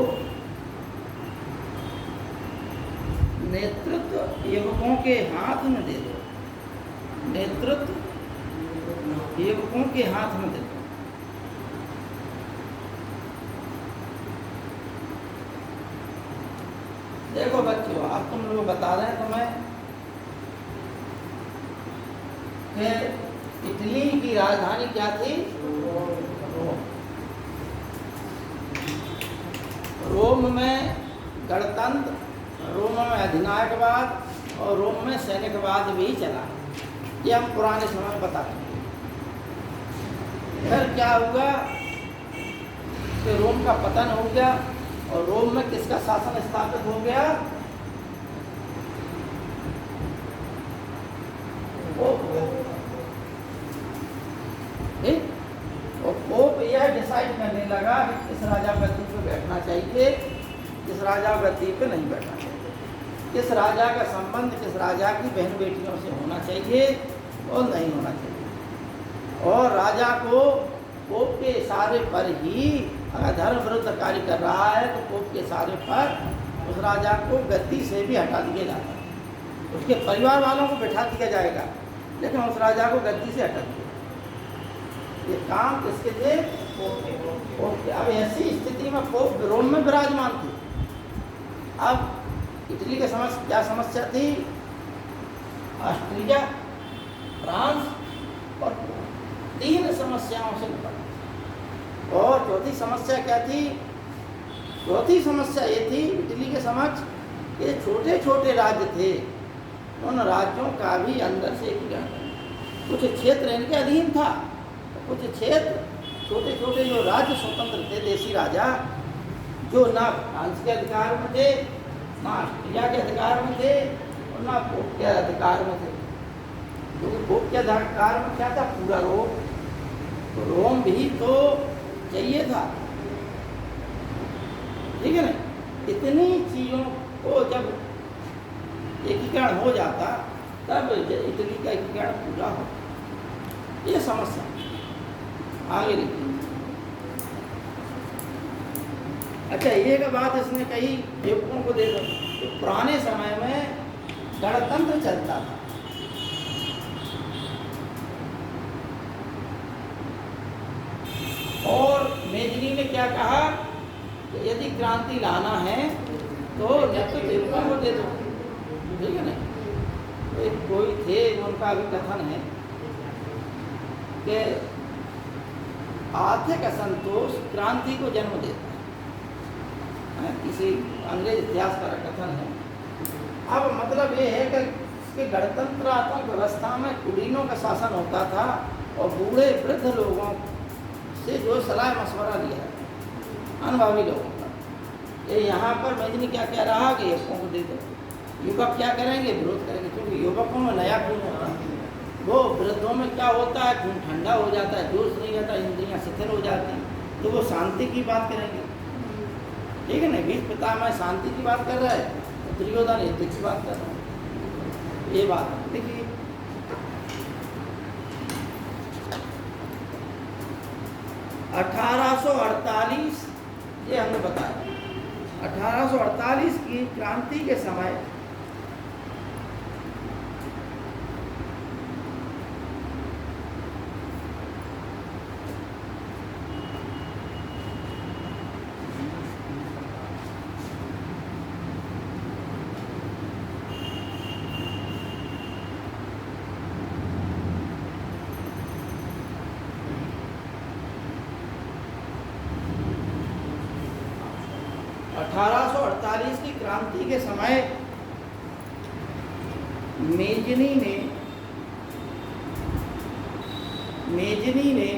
नेतृत्व युवकों के हाथ में दे दो, नेतृत्व युवकों के हाथ में दे दो। देखो बच्चों, अब तुम लोग बता रहे हैं तुम्हें कि इटली की राजधानी क्या थी? रोम में गणतंत्र, रोम में अधिनायकवाद और रोम में सैनिकवाद भी चला। ये हम पुराने समय में बता चुके। फिर क्या हुआ कि रोम का पतन हो गया और रोम में किसका शासन स्थापित हो गया? और पोप यह डिसाइड करने लगा कि किस राजा गद्दी पे बैठना चाहिए, किस राजा गद्दी पे नहीं बैठना चाहिए, किस राजा का संबंध किस राजा की बहन बेटियों से होना चाहिए और नहीं होना चाहिए। और राजा को पोप के इशारे पर ही, अगर धर्म विरुद्ध कार्य कर रहा है तो पोप के इशारे पर उस राजा को गद्दी से भी हटा दिया जाता है। उसके परिवार वालों को बैठा दिया जाएगा, लेकिन उस राजा को गद्दी से हटा दिया। ये काम किसके थे? पोप के। अब ऐसी स्थिति में पोप रोम में विराजमान थे। अब इटली के क्या समस्या थी? ऑस्ट्रिया, फ्रांस और तीन समस्याओं से निपटना। और चौथी समस्या क्या थी? चौथी समस्या ये थी इटली के समक्ष, ये छोटे छोटे राज्य थे, उन राज्यों का भी अंदर से एकीकरण। कुछ क्षेत्र इनके अधीन था, कुछ क्षेत्र छोटे छोटे जो राज्य स्वतंत्र थे, देसी राजा, जो ना फ्रांस के अधिकार में थे, ना ऑस्ट्रिया के अधिकार में थे और ना पोप के अधिकार में थे। क्योंकि पोप के अधिकार में क्या था? पूरा रोम। तो रोम भी तो चाहिए था, ठीक है ना। इतनी चीज़ों को जब एकीकरण हो जाता तब इटली का एकीकरण पूरा हो। ये समस्या आगे लिखी। अच्छा, ये का बात इसने कही युवकों को दे दो। तो पुराने समय में गणतंत्र चलता था, और मेजनी ने क्या कहा कि यदि क्रांति लाना है तो नेतृत्व युवकों को दे दो, ठीक है ना। तो एक कोई थे, उनका भी कथन है कि आर्थिक असंतोष क्रांति को जन्म देता है, किसी अंग्रेज इतिहासकार का कथन है। अब मतलब ये है कि गणतंत्रात्मक व्यवस्था में कुलीनों का शासन होता था और बूढ़े वृद्ध लोगों से जो सलाह मशवरा लिया है, अनुभवी लोगों का। ये यहाँ पर मेजनी क्या कह रहा कि युवकों को दे दो। युवक क्या करेंगे? विरोध करेंगे, क्योंकि युवकों में नया खून होता है। वो वृद्धों में क्या होता है? खून ठंडा हो जाता है, जोश नहीं रहता, इंद्रियां शिथिल हो जाती, तो वो शांति की बात करेंगे, ठीक है ना। भीष्म पितामह शांति की बात कर रहा है, तो दुर्योधन युद्ध की बात कर रहा है। ये बात देखिए, (1848) ये हमने बताया। 1848 की क्रांति के समय की क्रांति के समय मेजनी ने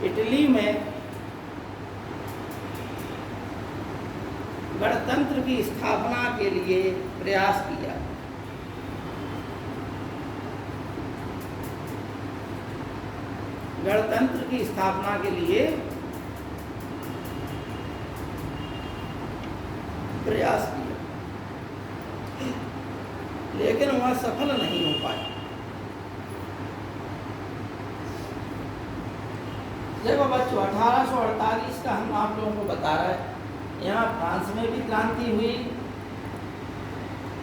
इटली में गणतंत्र की स्थापना के लिए प्रयास किया। गणतंत्र की स्थापना के लिए प्रयास किया, लेकिन वह सफल नहीं हो पाया। देखो बच्चों, 1848 का हम आप लोगों को बता रहे हैं। यहाँ फ्रांस में भी क्रांति हुई,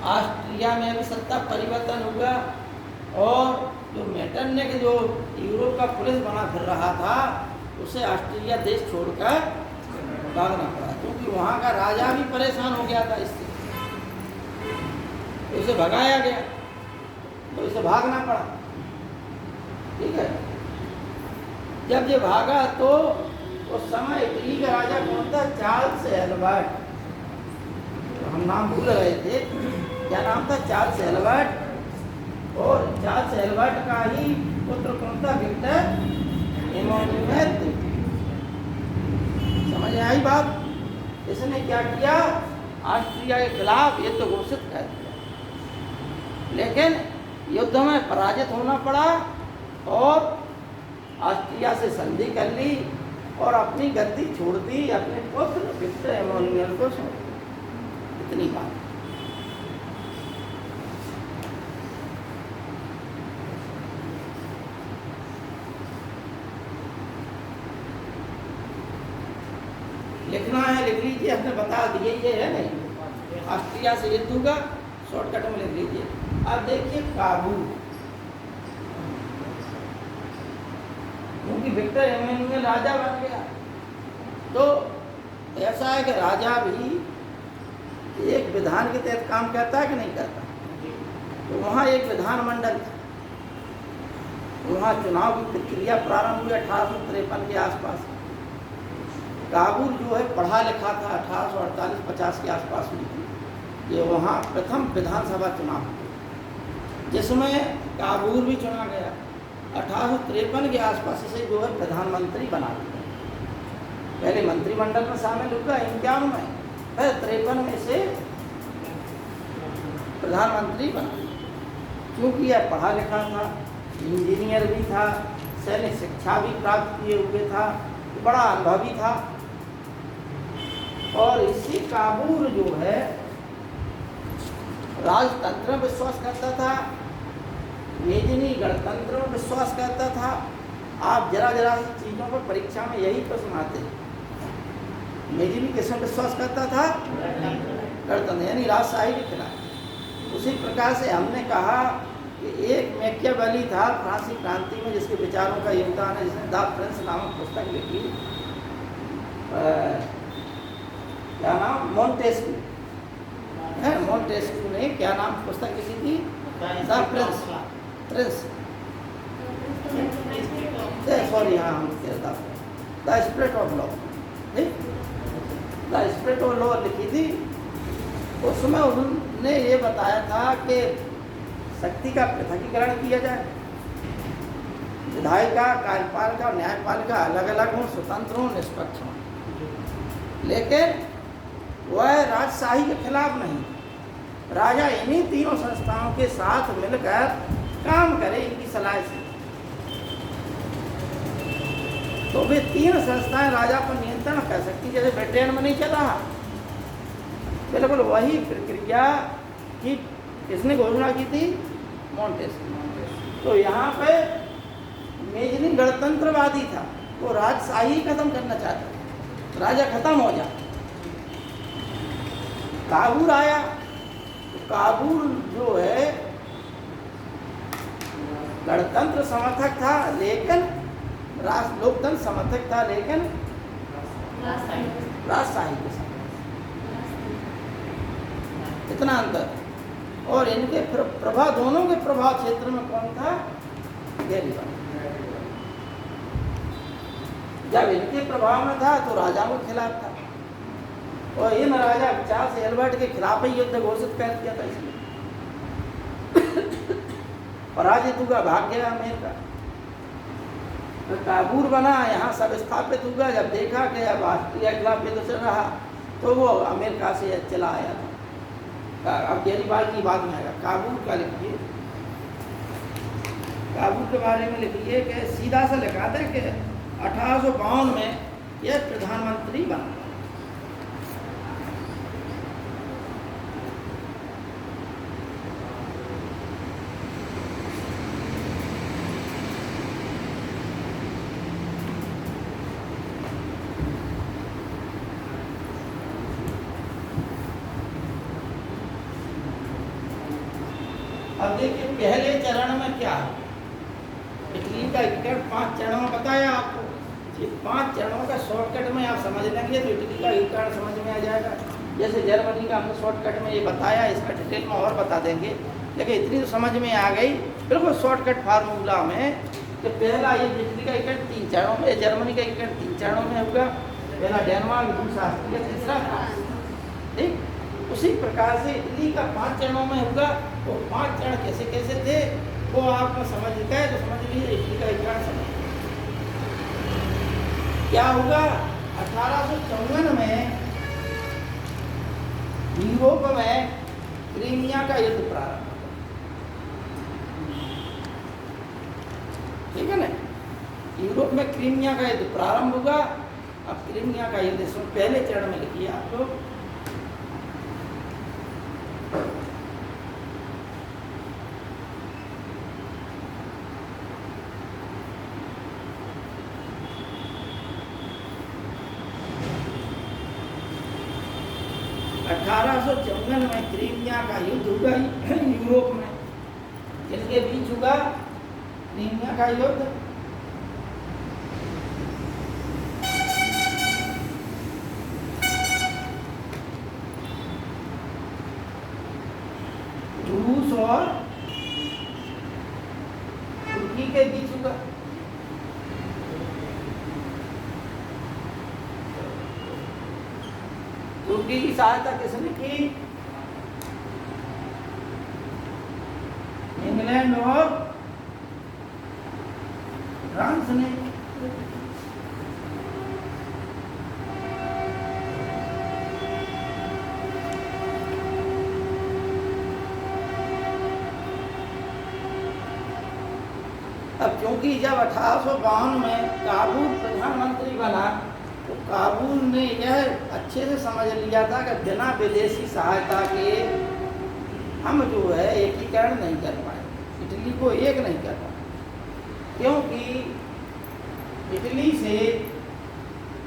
ऑस्ट्रिया में भी सत्ता परिवर्तन हुआ, और जो मेटरनिख जो यूरोप का पुलिस बना फिर रहा था, उसे ऑस्ट्रिया देश छोड़कर भागना पड़ा, क्योंकि वहाँ का राजा भी परेशान हो गया था इससे, उसे भगाया गया, तो इसे भागना पड़ा। ठीक है, जब ये भागा तो उस समय इटली का राजा कौन था? Charles Albert. हम नाम भूल रहे थे, क्या नाम था? Charles Albert. और चार्ल्स एल्बर्ट का ही पुत्र कौन था? Victor Emmanuel. समझ में आई बात? इसने क्या किया? ऑस्ट्रिया के खिलाफ युद्ध घोषित कर दिया, लेकिन युद्ध में पराजित होना पड़ा और ऑस्ट्रिया से संधि कर ली और अपनी गद्दी छोड़ दी, अपने पुत्र विक्टर एमानुएल को सौंप दी। इतनी बात। लिखना है लिख लीजिए, हमने बता दिए, ये है नहीं। ऑस्ट्रिया से युद्ध होगा, शॉर्टकट में लिख लीजिए। अब देखिए काबुल, क्योंकि विक्टर एमानुएल राजा बन गया, तो ऐसा है कि राजा भी एक विधान के तहत काम करता है कि नहीं करता। तो वहाँ एक विधानमंडल था, वहाँ चुनाव की प्रक्रिया प्रारंभ हुई 1853 के आसपास। काबुल जो है पढ़ा लिखा था, 1848-50 के आसपास हुई थी। ये वहाँ प्रथम विधानसभा चुनाव हुआ, जिसमें काबुल भी चुना गया। 1853 के आसपास से जो है प्रधानमंत्री बना दिया। पहले मंत्रिमंडल में शामिल हुआ 51 में, फिर 53 में से प्रधानमंत्री बना। क्योंकि यह पढ़ा लिखा था, इंजीनियर भी था, सैन्य शिक्षा भी प्राप्त किए हुए था, बड़ा अनुभवी था। और इसी काबुल जो है राजतंत्र में विश्वास करता था, मेजनी गणतंत्र में विश्वास करता था। आप जरा जरा चीज़ों पर परीक्षा में यही प्रश्न आते हैं। मेजनी किसमें विश्वास करता था? गणतंत्र, यानी राजशाही के खिलाफ। उसी प्रकार से हमने कहा कि एक मैकियावेली था फ्रांसीसी क्रांति में, जिसके विचारों का योगदान है, जिसने द प्रिंस नामक पुस्तक लिखी। क्या नाम? मोंटेस्क्यू है। मोंटेस्क्यू ने क्या नाम पुस्तक लिखी थी? The Prince. सॉरी, हाँ, the spirit of law, the spirit of law लिखी थी। उसमें उन्होंने ये बताया था कि शक्ति का पृथकीकरण किया जाए, विधायिका, कार्यपालिका और न्यायपालिका अलग अलग हों, स्वतंत्र हों, निष्पक्ष हों, लेकिन वह राजशाही के खिलाफ नहीं। राजा इन्हीं तीनों संस्थाओं के साथ मिलकर काम करे, इनकी सलाह से। तो वे तीन संस्थाएं राजा पर नियंत्रण कर सकती, जैसे ब्रिटेन में नहीं चल रहा, बिल्कुल वही प्रक्रिया की किसने घोषणा की थी? मोंटेस्क्यू। तो यहाँ पे मेजनी गणतंत्रवादी था, वो राजशाही खत्म करना चाहता था, राजा खत्म हो जाए। काबूल आया, तो काबूल जो है गणतंत्र समर्थक था, लेकिन लोकतंत्र समर्थक था, लेकिन राजशाही के साथ इतना अंतर। और इनके प्रभाव, दोनों के प्रभाव क्षेत्र में कौन था? गैरीबाल्दी। जब इनके प्रभाव में था तो राजाओं के खिलाफ था, और इन राजा चार्ल्स एल्बर्ट के खिलाफ ही युद्ध घोषित कर दिया था। इसलिए पराजित हुआ, भाग गया अमेरिका, तो काबूल बना, यहाँ सब स्थापित हुआ। जब देखा कि अब ऑस्ट्रिया के खिलाफ युद्ध चल रहा, तो वो अमेरिका से चला आया था। अब गैरीबाल्दी की बात में आएगा। काबूल का लिखिए, काबूल के बारे में लिखिए कि सीधा सा लिखा था कि 1852 में यह प्रधानमंत्री बना। अब देखिए पहले चरण में क्या है, इटली का टिकट 5 चरणों में बताया आपको। ये 5 चरणों का शॉर्टकट में आप समझ लेंगे तो इटली का टिकट समझ में आ जाएगा। जैसे जर्मनी का हमने शॉर्टकट में ये बताया, इसका डिटेल में और बता देंगे, लेकिन इतनी तो समझ में आ गई बिल्कुल शॉर्टकट फार्मूला में कि पहला ये इटली का टिकट 3 चरणों में, जर्मनी का टिकट 3 चरणों में होगा। पहला डेनमार्क, दूसरा ऑस्ट्रिया, तीसरा फ्रांस। ठीक उसी प्रकार से इटली का 5 चरणों में होगा। तो 5 चरण कैसे कैसे थे वो आपको समझ गए तो समझ लीजिए इटली का टिकट समझ। क्या होगा? 1854 में यूरोप में क्रीमिया का युद्ध प्रारंभ, ठीक है ना। यूरोप में क्रीमिया का युद्ध प्रारंभ होगा। अब क्रीमिया का युद्ध इसमें पहले चरण में लिखिए आप लोग। में क्रीमिया का युद्ध हुआ यूरोप में, जिनके बीच हुआ क्रीमिया का युद्ध। रूस और तुर्की के बीच हुआ। तुर्की की सहायता किसने की? इंग्लैंड और फ्रांस ने। अब क्योंकि जब 1852 में काबूल प्रधानमंत्री बना तो काबूल ने यह अच्छे से समझ लिया था कि बिना विदेशी सहायता के हम जो है एकीकरण नहीं कर पाए, इटली को एक नहीं कर पाए। क्योंकि इटली से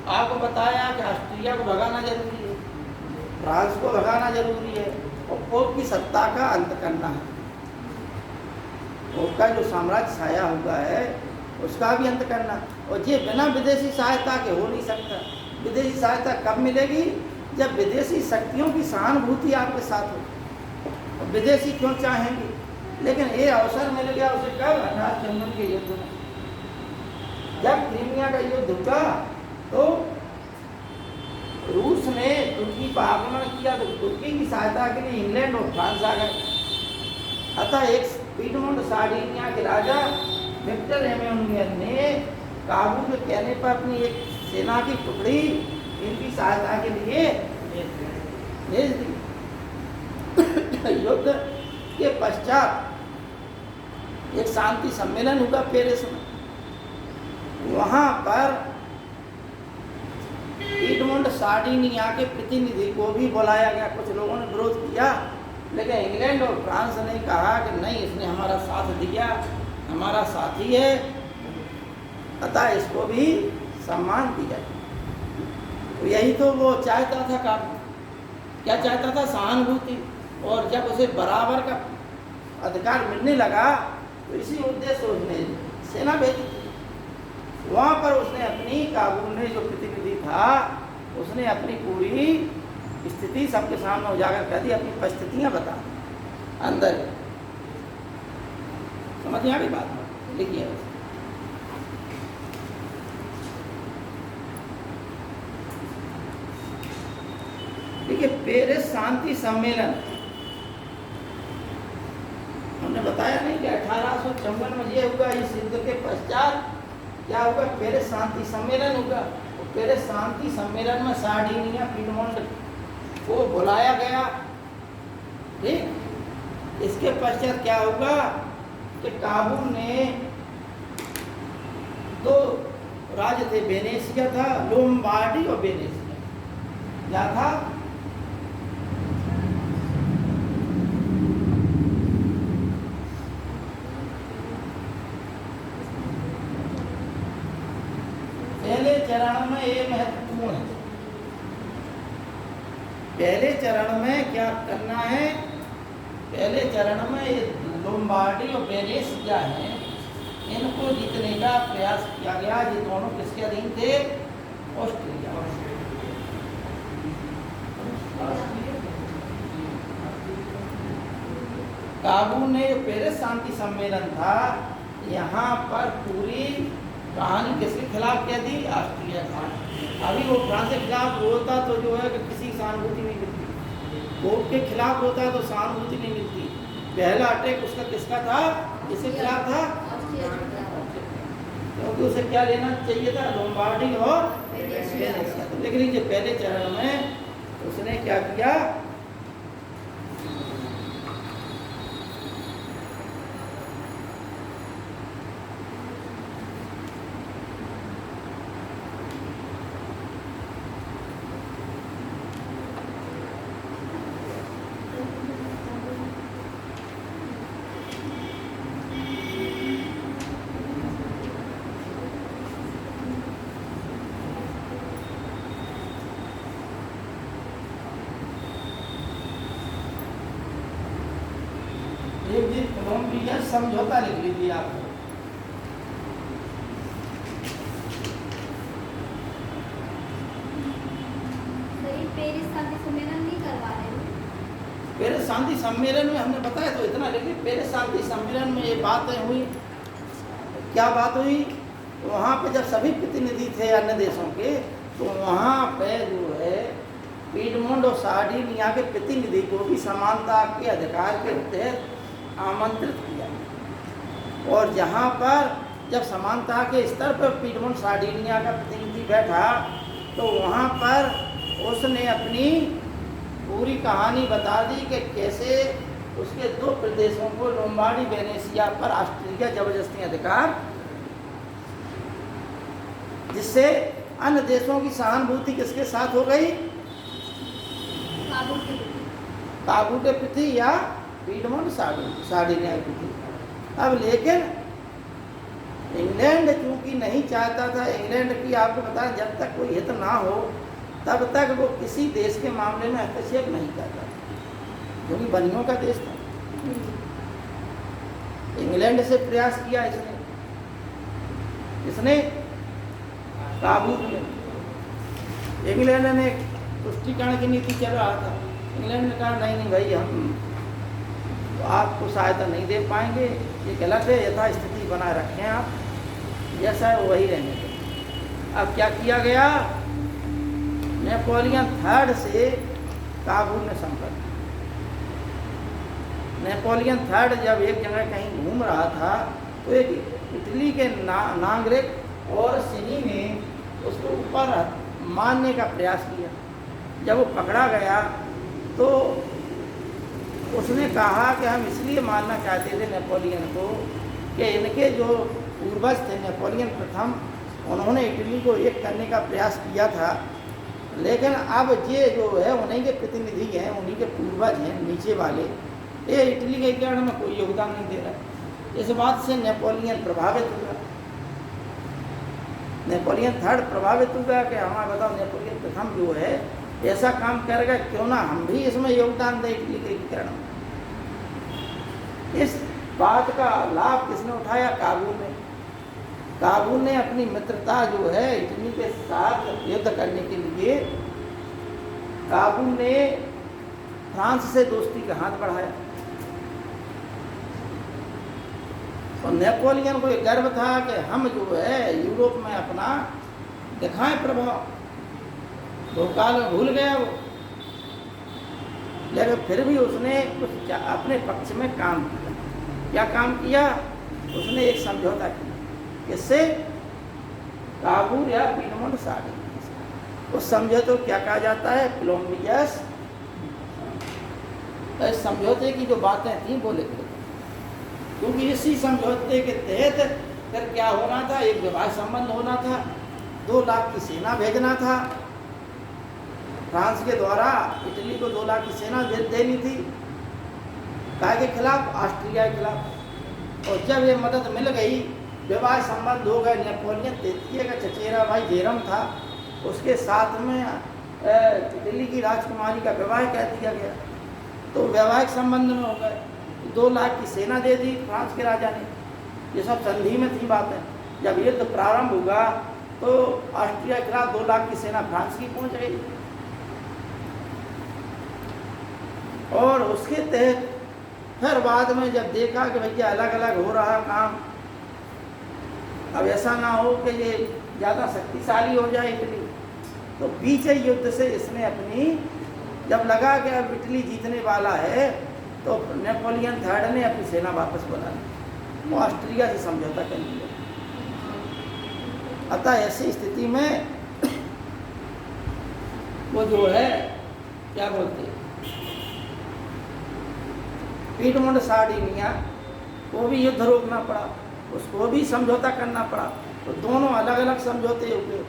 आपको बताया कि ऑस्ट्रिया को भगाना जरूरी है, फ्रांस को भगाना जरूरी है, और पोप की सत्ता का अंत करना है। पोप का जो साम्राज्य छाया हुआ है उसका भी अंत करना, और ये बिना विदेशी सहायता के हो नहीं सकता। विदेशी सहायता कब मिलेगी? जब विदेशी शक्तियों की सहानुभूति आपके साथ हो। विदेशी क्यों चाहेंगे? लेकिन ये अवसर मिल गया उसे कब? 1854 के युद्ध में। जब क्रीमिया का युद्ध हुआ तो रूस ने तुर्की पर आक्रमण किया, तो तुर्की की सहायता के लिए इंग्लैंड और फ्रांस आ गए। अतः एक पीडमोंट सार्डिनिया के राजा विक्टर एमेनुएल ने काबूल के कहने पर अपनी एक सेना की टुकड़ी इनकी सहायता के लिए भेज दी। युद्ध के पश्चात एक शांति सम्मेलन हुआ पेरिस में। वहाँ पर पीडमोंट सार्डिनिया के प्रतिनिधि को भी बुलाया गया। कुछ लोगों ने विरोध किया, लेकिन इंग्लैंड और फ्रांस ने कहा कि नहीं, इसने हमारा साथ दिया, हमारा साथी है, अतः इसको भी सम्मान दिया जाए। तो यही तो वो चाहता था। काबू क्या चाहता था? सहानुभूति। और जब उसे बराबर का अधिकार मिलने लगा तो इसी उद्देश्य उसने सेना भेजी थी। वहाँ पर उसने अपनी, काबुल ने जो प्रतिनिधि था, उसने अपनी पूरी स्थिति सबके सामने उजागर कर दी, अपनी परिस्थितियाँ बता अंदर। समझ में आ गई बात? लिखिए। देखिए, पेरिस शांति सम्मेलन हमने बताया नहीं कि 1854 में ये हुआ। इस युद्ध के पश्चात क्या होगा? पेरिस शांति सम्मेलन होगा। तो पेरिस शांति सम्मेलन में सार्डिनिया, पीडमोंट को बुलाया गया। ठीक, इसके पश्चात क्या होगा कि काबुल ने दो राज्य थे, वेनेशिया था, लोम्बार्डी और वेनेशिया। क्या था? पहले चरण में ये महत्वपूर्ण है। पहले चरण में क्या करना है? पहले चरण में ये लोम्बार्डी और वेनेशिया हैं, इनको जीतने का प्रयास किया गया। ये दोनों किसके अधीन थे? ऑस्ट्रिया। काबू ने पेरिस शांति सम्मेलन था, यहाँ पर पूरी कहानी किसके खिलाफ कह दी? ऑस्ट्रिया था। अभी वो फ्रांस के खिलाफ होता तो जो है कि किसी सहानुभूति नहीं मिलती, पोप के खिलाफ होता तो सहानुभूति नहीं मिलती। पहला अटैक उसका किसका था? किसके खिलाफ था? क्योंकि उसे क्या लेना चाहिए था? लोम्बार्डी और वेनेशिया। लेकिन जो पहले चरण में उसने क्या किया? कोलंबिया समझौता लिख लीजिए आप। पेरिस शांति सम्मेलन नहीं करवा रहे हैं। पेरिस शांति सम्मेलन में हमने बताया तो इतना लिखिए। पेरिस शांति सम्मेलन में ये बातें हुई। क्या बात हुई? वहाँ पे जब सभी प्रतिनिधि थे अन्य देशों के, तो वहाँ पे जो है पीडमोंट और सार्डिनिया के प्रतिनिधि को भी समानता के अधिकार के तहत आमंत्रित किया। और जहाँ पर जब समानता के स्तर पर पीडमोंट सार्डिनिया का प्रतिनिधि बैठा, तो वहाँ पर उसने अपनी पूरी कहानी बता दी कि कैसे उसके दो प्रदेशों को, लोम्बार्डी वेनेशिया पर ऑस्ट्रिया जबरदस्ती अधिकार, जिससे अन्य देशों की सहानुभूति किसके साथ हो गई? काबू के प्रति या पीडमोंट सार्डिनिया के प्रति। अब लेकिन इंग्लैंड चूंकि नहीं चाहता था, इंग्लैंड की आपको बताया जब तक कोई हित ना हो तब तक वो किसी देश के मामले में हस्तक्षेप नहीं करता, क्योंकि बनियों का देश था। इंग्लैंड से प्रयास किया इसने काबू में। इंग्लैंड ने तुष्टीकरण की नीति चल रहा था। इंग्लैंड ने कहा नहीं भाई, हम तो आपको सहायता नहीं दे पाएंगे, ये गलत है, यथा स्थिति बनाए रखें, आप जैसा है वही रहने दें। अब क्या किया गया? नेपोलियन थर्ड से काबुल ने संपर्क। नेपोलियन थर्ड जब एक जगह कहीं घूम रहा था, तो एक इटली के नागरिक और सिनी ने उसको ऊपर मारने का प्रयास किया। जब वो पकड़ा गया तो उसने कहा कि हम इसलिए मारना चाहते थे नेपोलियन को कि इनके जो पूर्वज थे नेपोलियन प्रथम, उन्होंने इटली को एक करने का प्रयास किया था, लेकिन अब ये जो है उन्हीं के प्रतिनिधि हैं, उन्हीं के पूर्वज हैं नीचे वाले, ये इटली के कारण में कोई योगदान नहीं दे रहा। इस बात से नेपोलियन प्रभावित हुआ, नेपोलियन थर्ड प्रभावित हुआ कि हमारा बताओ नेपोलियन प्रथम जो है ऐसा काम करेगा, क्यों ना हम भी इसमें योगदान दें इटली के एकीकरण में। इस बात का लाभ किसने उठाया? काबुल ने। काबुल ने अपनी मित्रता जो है इटली के साथ युद्ध करने के लिए काबुल ने फ्रांस से दोस्ती का हाथ बढ़ाया। और नेपोलियन को एक गर्व था कि हम जो है यूरोप में अपना दिखाएं प्रभाव। भूतकाल में भूल गया वो, लेकिन फिर भी उसने कुछ अपने पक्ष में काम किया। क्या काम किया? उसने एक समझौता किया, किससे? काबुल या पीटमोंट साड़ी। उस समझौते को क्या कहा जाता है? कोलंबियस। इस समझौते की जो बातें थी वो लिख लो, क्योंकि इसी समझौते के तहत फिर क्या होना था? एक विवाह संबंध होना था, 2 लाख की सेना भेजना था। फ्रांस के द्वारा इटली को 2 लाख की सेना देनी थी, काय के खिलाफ? ऑस्ट्रिया के खिलाफ। और जब ये मदद मिल गई, विवाह संबंध हो गए, नेपोलियन तृतीय का चचेरा भाई जेरम था, उसके साथ में इटली की राजकुमारी का विवाह कह दिया गया, तो वैवाहिक संबंध में हो गए। 2 लाख की सेना दे दी फ्रांस के राजा ने। ये सब संधि में थी बातें। जब युद्ध प्रारंभ हुआ तो ऑस्ट्रिया के खिलाफ 2 लाख की सेना फ्रांस की पहुंच गई। और उसके तहत फिर बाद में जब देखा कि भैया अलग अलग हो रहा काम, अब ऐसा ना हो कि ये ज़्यादा शक्तिशाली हो जाए इटली, तो बीच युद्ध से इसने अपनी, जब लगा कि अब इटली जीतने वाला है, तो नेपोलियन थर्ड ने अपनी सेना वापस बुला ली, वो ऑस्ट्रिया से समझौता कर लिया। अतः ऐसी स्थिति में वो जो है क्या बोलते हैं, पीटमोंट सार्डिनिया, वो भी युद्ध रोकना पड़ा, उसको भी समझौता करना पड़ा। तो दोनों अलग अलग समझौते हुए,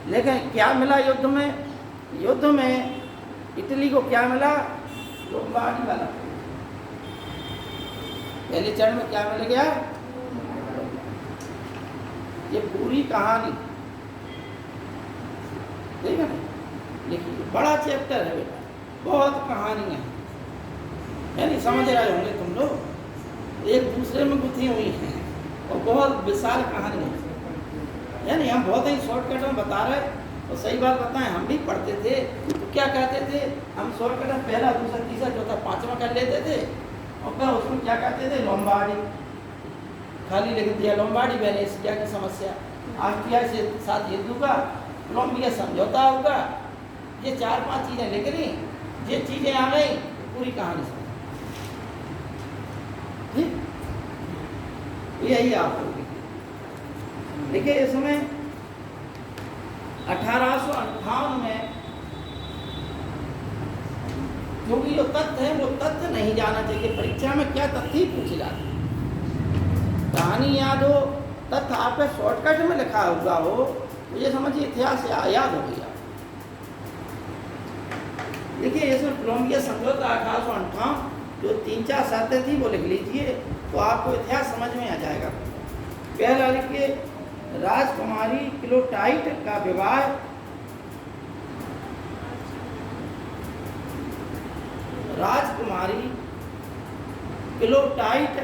लेकिन क्या मिला युद्ध में? युद्ध में इटली को क्या मिला? लोम्बार्डी वाला। पहले चरण में क्या मिल गया? ये पूरी कहानी, ठीक है ना? लिखिए, बड़ा चैप्टर है बेटा, बहुत कहानियाँ हैं, यानी समझ रहे होंगे तुम लोग, एक दूसरे में गुथी हुई हैं और बहुत विशाल कहानी है। यानी हम बहुत ही शॉर्टकट में बता रहे, और सही बात बताएं, हम भी पढ़ते थे तो क्या कहते थे, हम शॉर्टकट में पहला, दूसरा, तीसरा, चौथा, 5वां कर लेते थे, और फिर उसमें क्या कहते थे? लोम्बार्डी, खाली लिख दिया लोम्बार्डी, वेनेसिया की समस्या, ऑस्ट्रिया से साथ युद्ध होगा, कोलंबिया समझौता होगा, ये 4-5 चीज़ें लिख ली, ये चीज़ें आ गई, पूरी कहानी समझ। ठीक, यही आप लोग देखिए। इसमें 1858 में, क्योंकि जो तथ्य है वो तथ्य नहीं जाना चाहिए, परीक्षा में क्या तथ्य पूछे जाते हैं, कहानी याद हो, तथ्य आप शॉर्टकट में लिखा हुआ हो, तो ये समझिए इतिहास याद हो गया। देखिए इसमें कोलंबिया समझौता 1858, जो 3-4 शर्तें थी वो लिख लीजिए, तो आपको इतिहास समझ में आ जाएगा। पहला लिखिए, राजकुमारी क्लोटाइट का विवाह राजकुमारी क्लोटाइट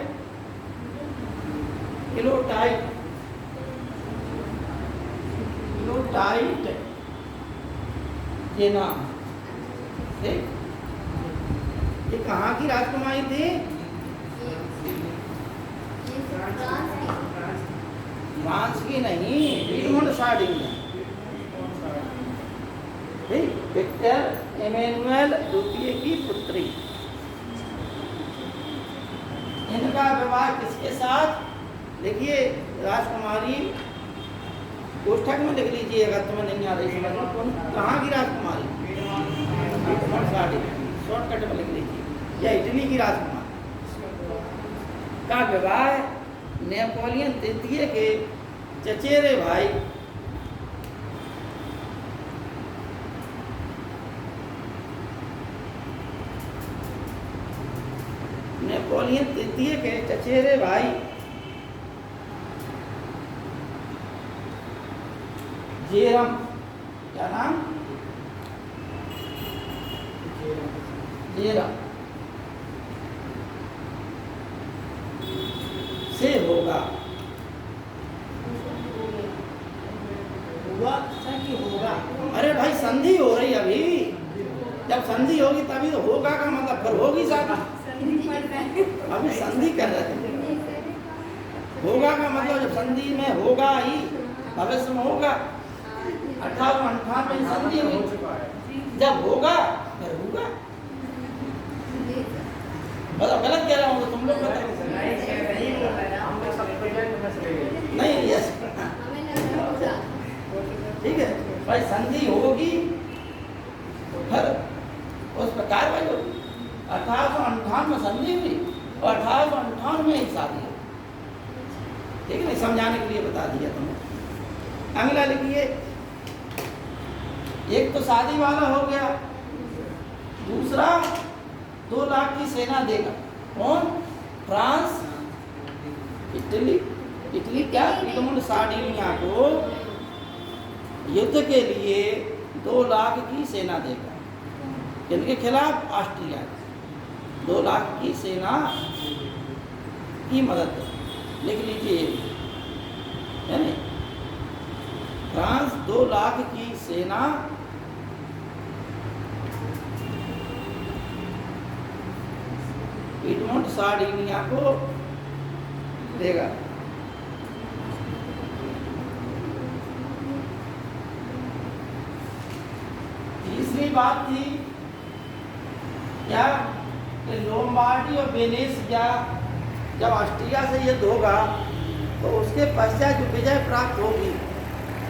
ये नाम, ठीक, ये कहाँ की राजकुमारी थी? फ्रांस की नहीं, पीटमोंट सार्डिनिया, ठीक, विक्टर एमेनुएल द्वितीय की पुत्री। इनका विवाह किसके साथ? देखिए राजकुमारी, कोष्ठक में लिख लीजिए अगर तुम्हें नहीं आ रही समझ में, कहाँ की राजकुमारी? पीटमोंट सार्डिनिया, शॉर्टकट में लिख लीजिए, या इटली की राजकुमारी का विवाह नेपोलियन तृतीय के चचेरे भाई नेपोलियन तृतीय के चचेरे भाई जेरम, क्या नाम? जेरम से होगा। हुआ सर कि होगा? अरे भाई संधि हो रही अभी, जब संधि होगी तभी तो होगा का मतलब फिर होगी शादी। अभी संधि कर रहे थे। होगा का मतलब जब संधि में होगा ही, भविष्य में होगा। 1898 में संधि हुई, जब होगा फिर होगा। मतलब गलत कह रहा हूँ तो तुम लोग बताओ। नहीं यस ठीक है भाई, संधि होगी फिर उस पर कार्रवाई होगी। 1858 में संधि हुई और 1858 में ही शादी हुई। ठीक है, नहीं समझाने के लिए बता दिया तुमने। अगला लिखिए, एक तो शादी वाला हो गया, दूसरा 2 लाख की सेना देगा। कौन? France, Italy. इटली क्या? पिएमोंट सार्डिनिया को युद्ध के लिए 2 लाख की सेना देगा। किनके खिलाफ? ऑस्ट्रिया। 2 लाख की सेना की मदद लिख लीजिए, है नहीं? फ्रांस 2 लाख की सेना पिएमोंट सार्डिनिया को देगा। तीसरी बात थी क्या कि लोम्बार्डी और वेनेसिया जब ऑस्ट्रिया से युद्ध होगा तो उसके पश्चात जो विजय प्राप्त होगी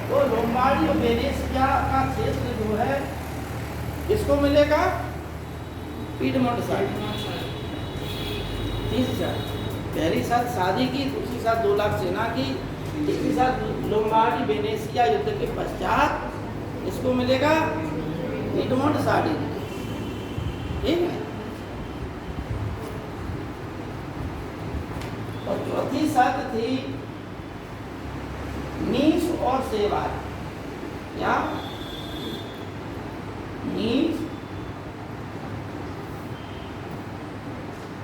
तो लोम्बार्डी और वेनेसिया का क्षेत्र जो है किसको मिलेगा? पिएमोंट सार्डिनिया। तीसरी शर्त, पहली शर्त शादी की, दूसरी शर्त 2 लाख सेना की, तीसरी शर्त लोम्बार्डी वेनेसिया युद्ध के पश्चात इसको मिलेगा पिएमोंट सार्डिनिया। ठीक है। और चौथी शर्त थी नीस और सेवाएं। क्या? नीस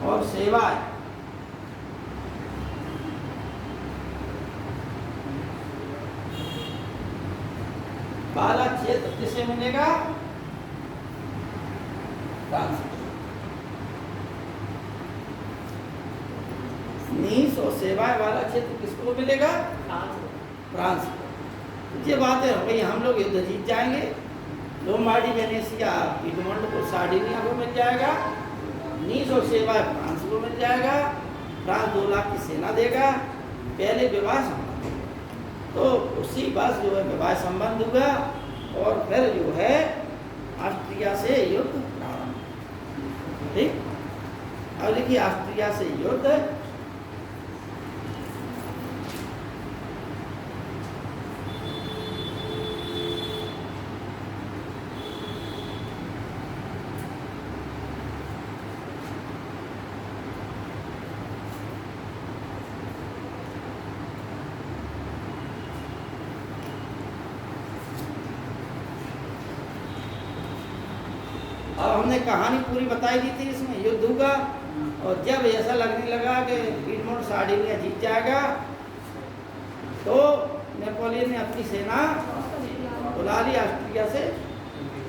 और सेवाएं। वाला क्षेत्र किसे मिलेगा? फ्रांस। नीस और सेवाएं वाला क्षेत्र किसको मिलेगा? फ्रांस। ये बातें हो गई, हम लोग युद्ध जीत जाएंगे। लोम्बार्डी वेनेसिया पिएमोंट को सार्डिनिया को मिल जाएगा, नीस और सेवाएं फ्रांस को मिल जाएगा। फ्रांस 2 लाख की सेना देगा। पहले विवाह संबंध, तो उसी बस जो है विवाह संबंध हुआ और फिर जो है ऑस्ट्रिया से युद्ध प्रारंभ। ठीक, अब देखिए ऑस्ट्रिया से युद्ध अब हमने कहानी पूरी बताई दी थी। इसमें युद्ध होगा और जब ऐसा लगने लगा कि पिएमोंट सार्डिनिया जीत जाएगा तो नेपोलियन ने अपनी सेना बुला ली ऑस्ट्रिया से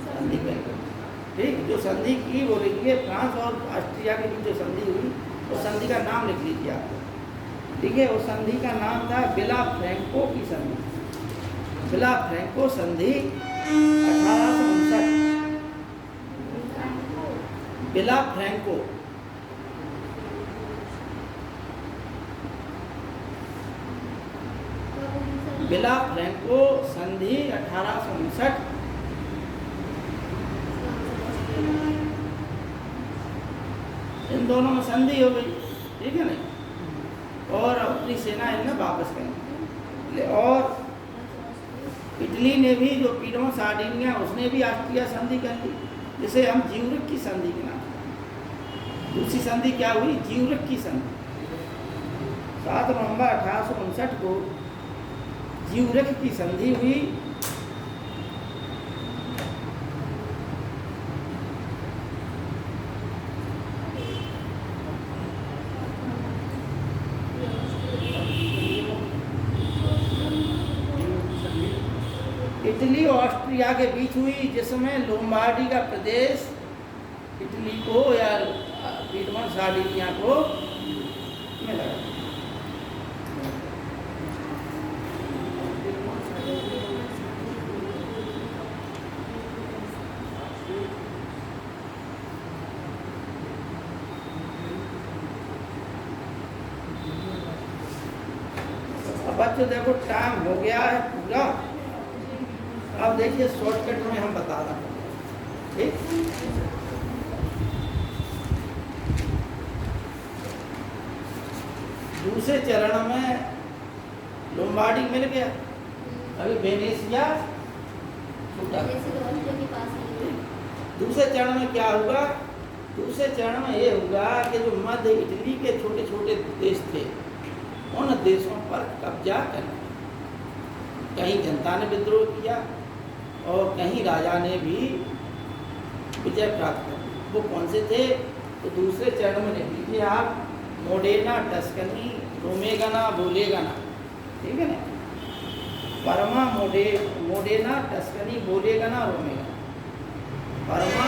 संधि कर। ठीक, जो संधि की वो लिखिए, फ्रांस और ऑस्ट्रिया की जो संधि हुई उस संधि का नाम लिख लीजिए आप। ठीक है, उस संधि का नाम था विला फ्रैंको की संधि। विला फ्रैंको संधि 1859। विला फ्रैंको विला फ्रैंको संधि 1859। इन दोनों में संधि हो गई। ठीक है नहीं, और अपनी सेना इनने वापस कर ली। और इटली ने भी जो पिएमोंट सार्डिनिया उसने भी ऑस्ट्रिया संधि कर ली, जिसे हम ज्यूरिख की संधि के नाम दूसरी संधि क्या हुई? जीवरक की संधि। 7 नवंबर 1859 को जीवरक की संधि हुई। इटली और ऑस्ट्रिया के बीच हुई, जिसमें लोम्बार्डी का प्रदेश इटली को या पीडमोंट सार्डिनिया को मिला। अब बच्चों देखो टाइम हो गया है पूरा। अब देखिए शॉर्टकट में हम बता रहे हैं, ठीक। दूसरे चरण में लोम्बार्डी मिल गया, अभी वेनेशिया छूटा। दूसरे चरण में क्या होगा? दूसरे चरण में ये होगा कि जो मध्य इटली के छोटे छोटे देश थे, उन देशों पर कब्जा करना। कहीं जनता ने विद्रोह किया और कहीं राजा ने भी विजय प्राप्त कर। वो कौन से थे? तो दूसरे चरण में लिख लीजिए आप, मोडेना, टस्कनी, रोमेगना, बोलेगना, ठीक है ना। परमा, मोडेना, टस्कनी, बोलेगना, रोमेगना। परमा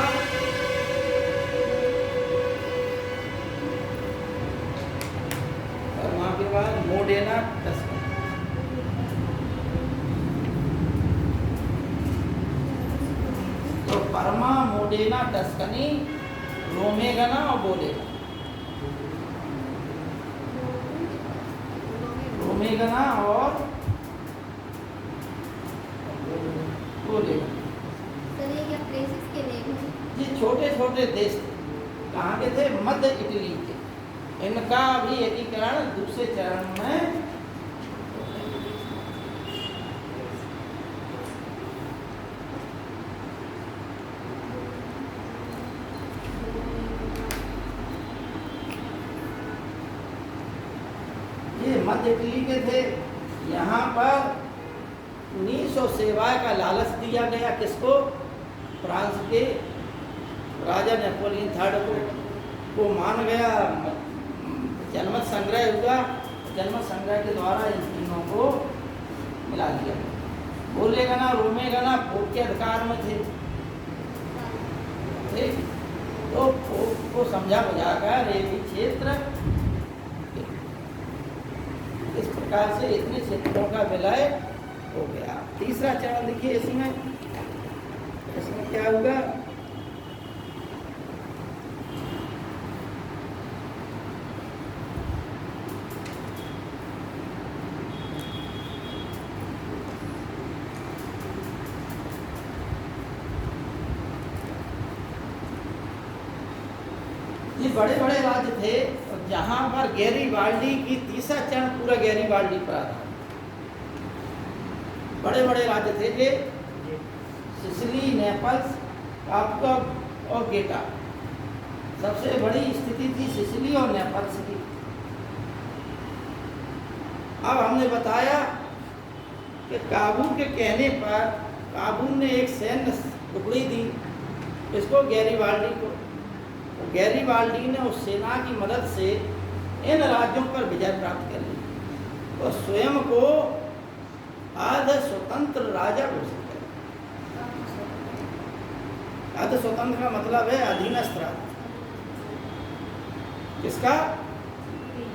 के बाद मोडेना, टस्कनी। तो परमा, मोडेना, टस्कनी, रोमेगना और बोलेगना। रोमेगना और बोलेगना, ये छोटे छोटे देश थे। कहाँ के थे? मध्य इटली के। इनका भी एकीकरण दूसरे चरण में मध्य इटली के थे। यहाँ पर 1900 सेवाएं का लालच दिया गया। किसको? फ्रांस के राजा नेपोलियन III को मान गया। जनमत संग्रह हुआ, जनमत संग्रह के द्वारा इन तीनों को मिला दिया। बोलेगना, रोमेगना पोप के अधिकार में थे, ठीक। तो पोप को समझा बुझाकर एक क्षेत्र, इस प्रकार से इतने क्षेत्रों का विलय हो गया। तीसरा चरण देखिए, इसमें क्या होगा? ये बड़े बड़े राज्य थे जहां पर गैरीबाल्डी की तीसरा चरण पूरा गैरीबाल्डी पर आता। बड़े बड़े राज्य थे ये सिसिली, नेपल्स, काप्का और गेटा। सबसे बड़ी स्थिति थी सिसिली और नेपल्स की। अब हमने बताया कि काबुल के कहने पर काबुल ने एक सैन्य टुकड़ी दी इसको, गैरीबाल्डी को। तो गैरीबाल्डी ने उस सेना की मदद से इन राज्यों पर विजय प्राप्त कर ली। तो स्वयं को आध स्वतंत्र राजा घोषित कर। आध स्वतंत्र का मतलब है अधीनस्थ राजा। किसका?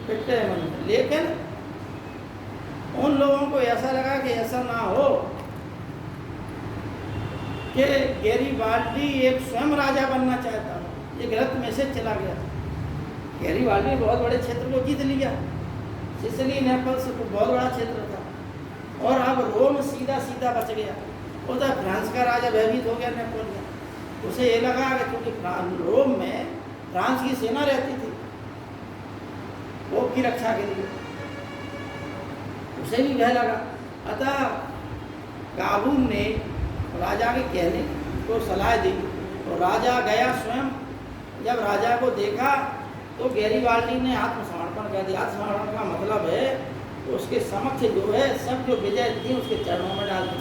पिट्टमन। लेकिन उन लोगों को ऐसा लगा कि ऐसा ना हो कि गैरीबाल्डी एक स्वयं राजा बनना चाहता हो। ये गलत मैसेज चला गया। गैरीबाल्डी ने बहुत बड़े क्षेत्र को जीत लिया। सिसिली, नेपल्स को बहुत बड़ा क्षेत्र था, और अब रोम सीधा सीधा बच गया। उधर फ्रांस का राजा भयभीत हो गया, नेपोलियन। उसे ये लगा कि क्योंकि रोम में फ्रांस की सेना रहती थी पोप की रक्षा के लिए, उसे भी भय लगा। अतः काबुल ने राजा के कहने को सलाह दी, तो राजा गया स्वयं जब राजा को देखा तो गैरिबाल्डी ने आत्मसमर्पण कर दिया। आत्मसमर्पण का मतलब है तो उसके समक्ष जो है सब जो विजय थी उसके चरणों में डाल दी,